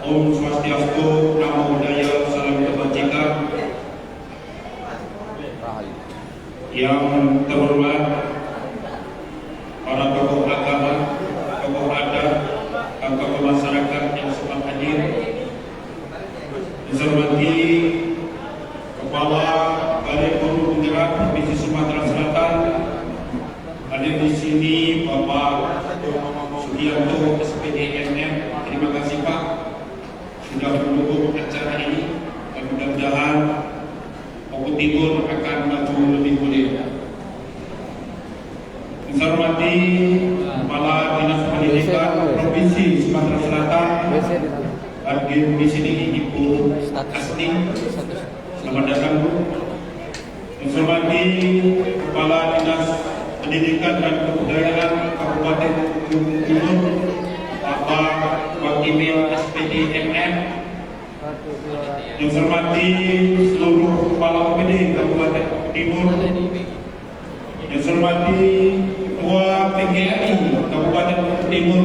Om Swastiastu, Namo Buddhaya, salam kebajikan. Yang terhormat para tokoh agama, tokoh adat, dan tokoh masyarakat yang sempat hadir. Saya hormati Kepala Balai Guru Penggerak Provinsi Sumatera Selatan. Hadir di sini Bapak Sugianto SPDMM. Terima kasih Pak sudah mendukung acara ini dan mudah-mudahan Maluku Timur akan maju lebih mulia. Saya hormati Kepala Dinas Pendidikan Provinsi Sumatera Selatan. Hadir di sini Ibu Asni. Selamat datang Bu. Saya hormati Kepala Dinas Pendidikan dan Kebudayaan Kabupaten Maluku Timur, Bapak Wakil SPDMM. Yang saya hormati seluruh Kepala OPD Kabupaten Maluku Timur. Yang saya hormati Ketua PGRI Kabupaten Maluku Timur,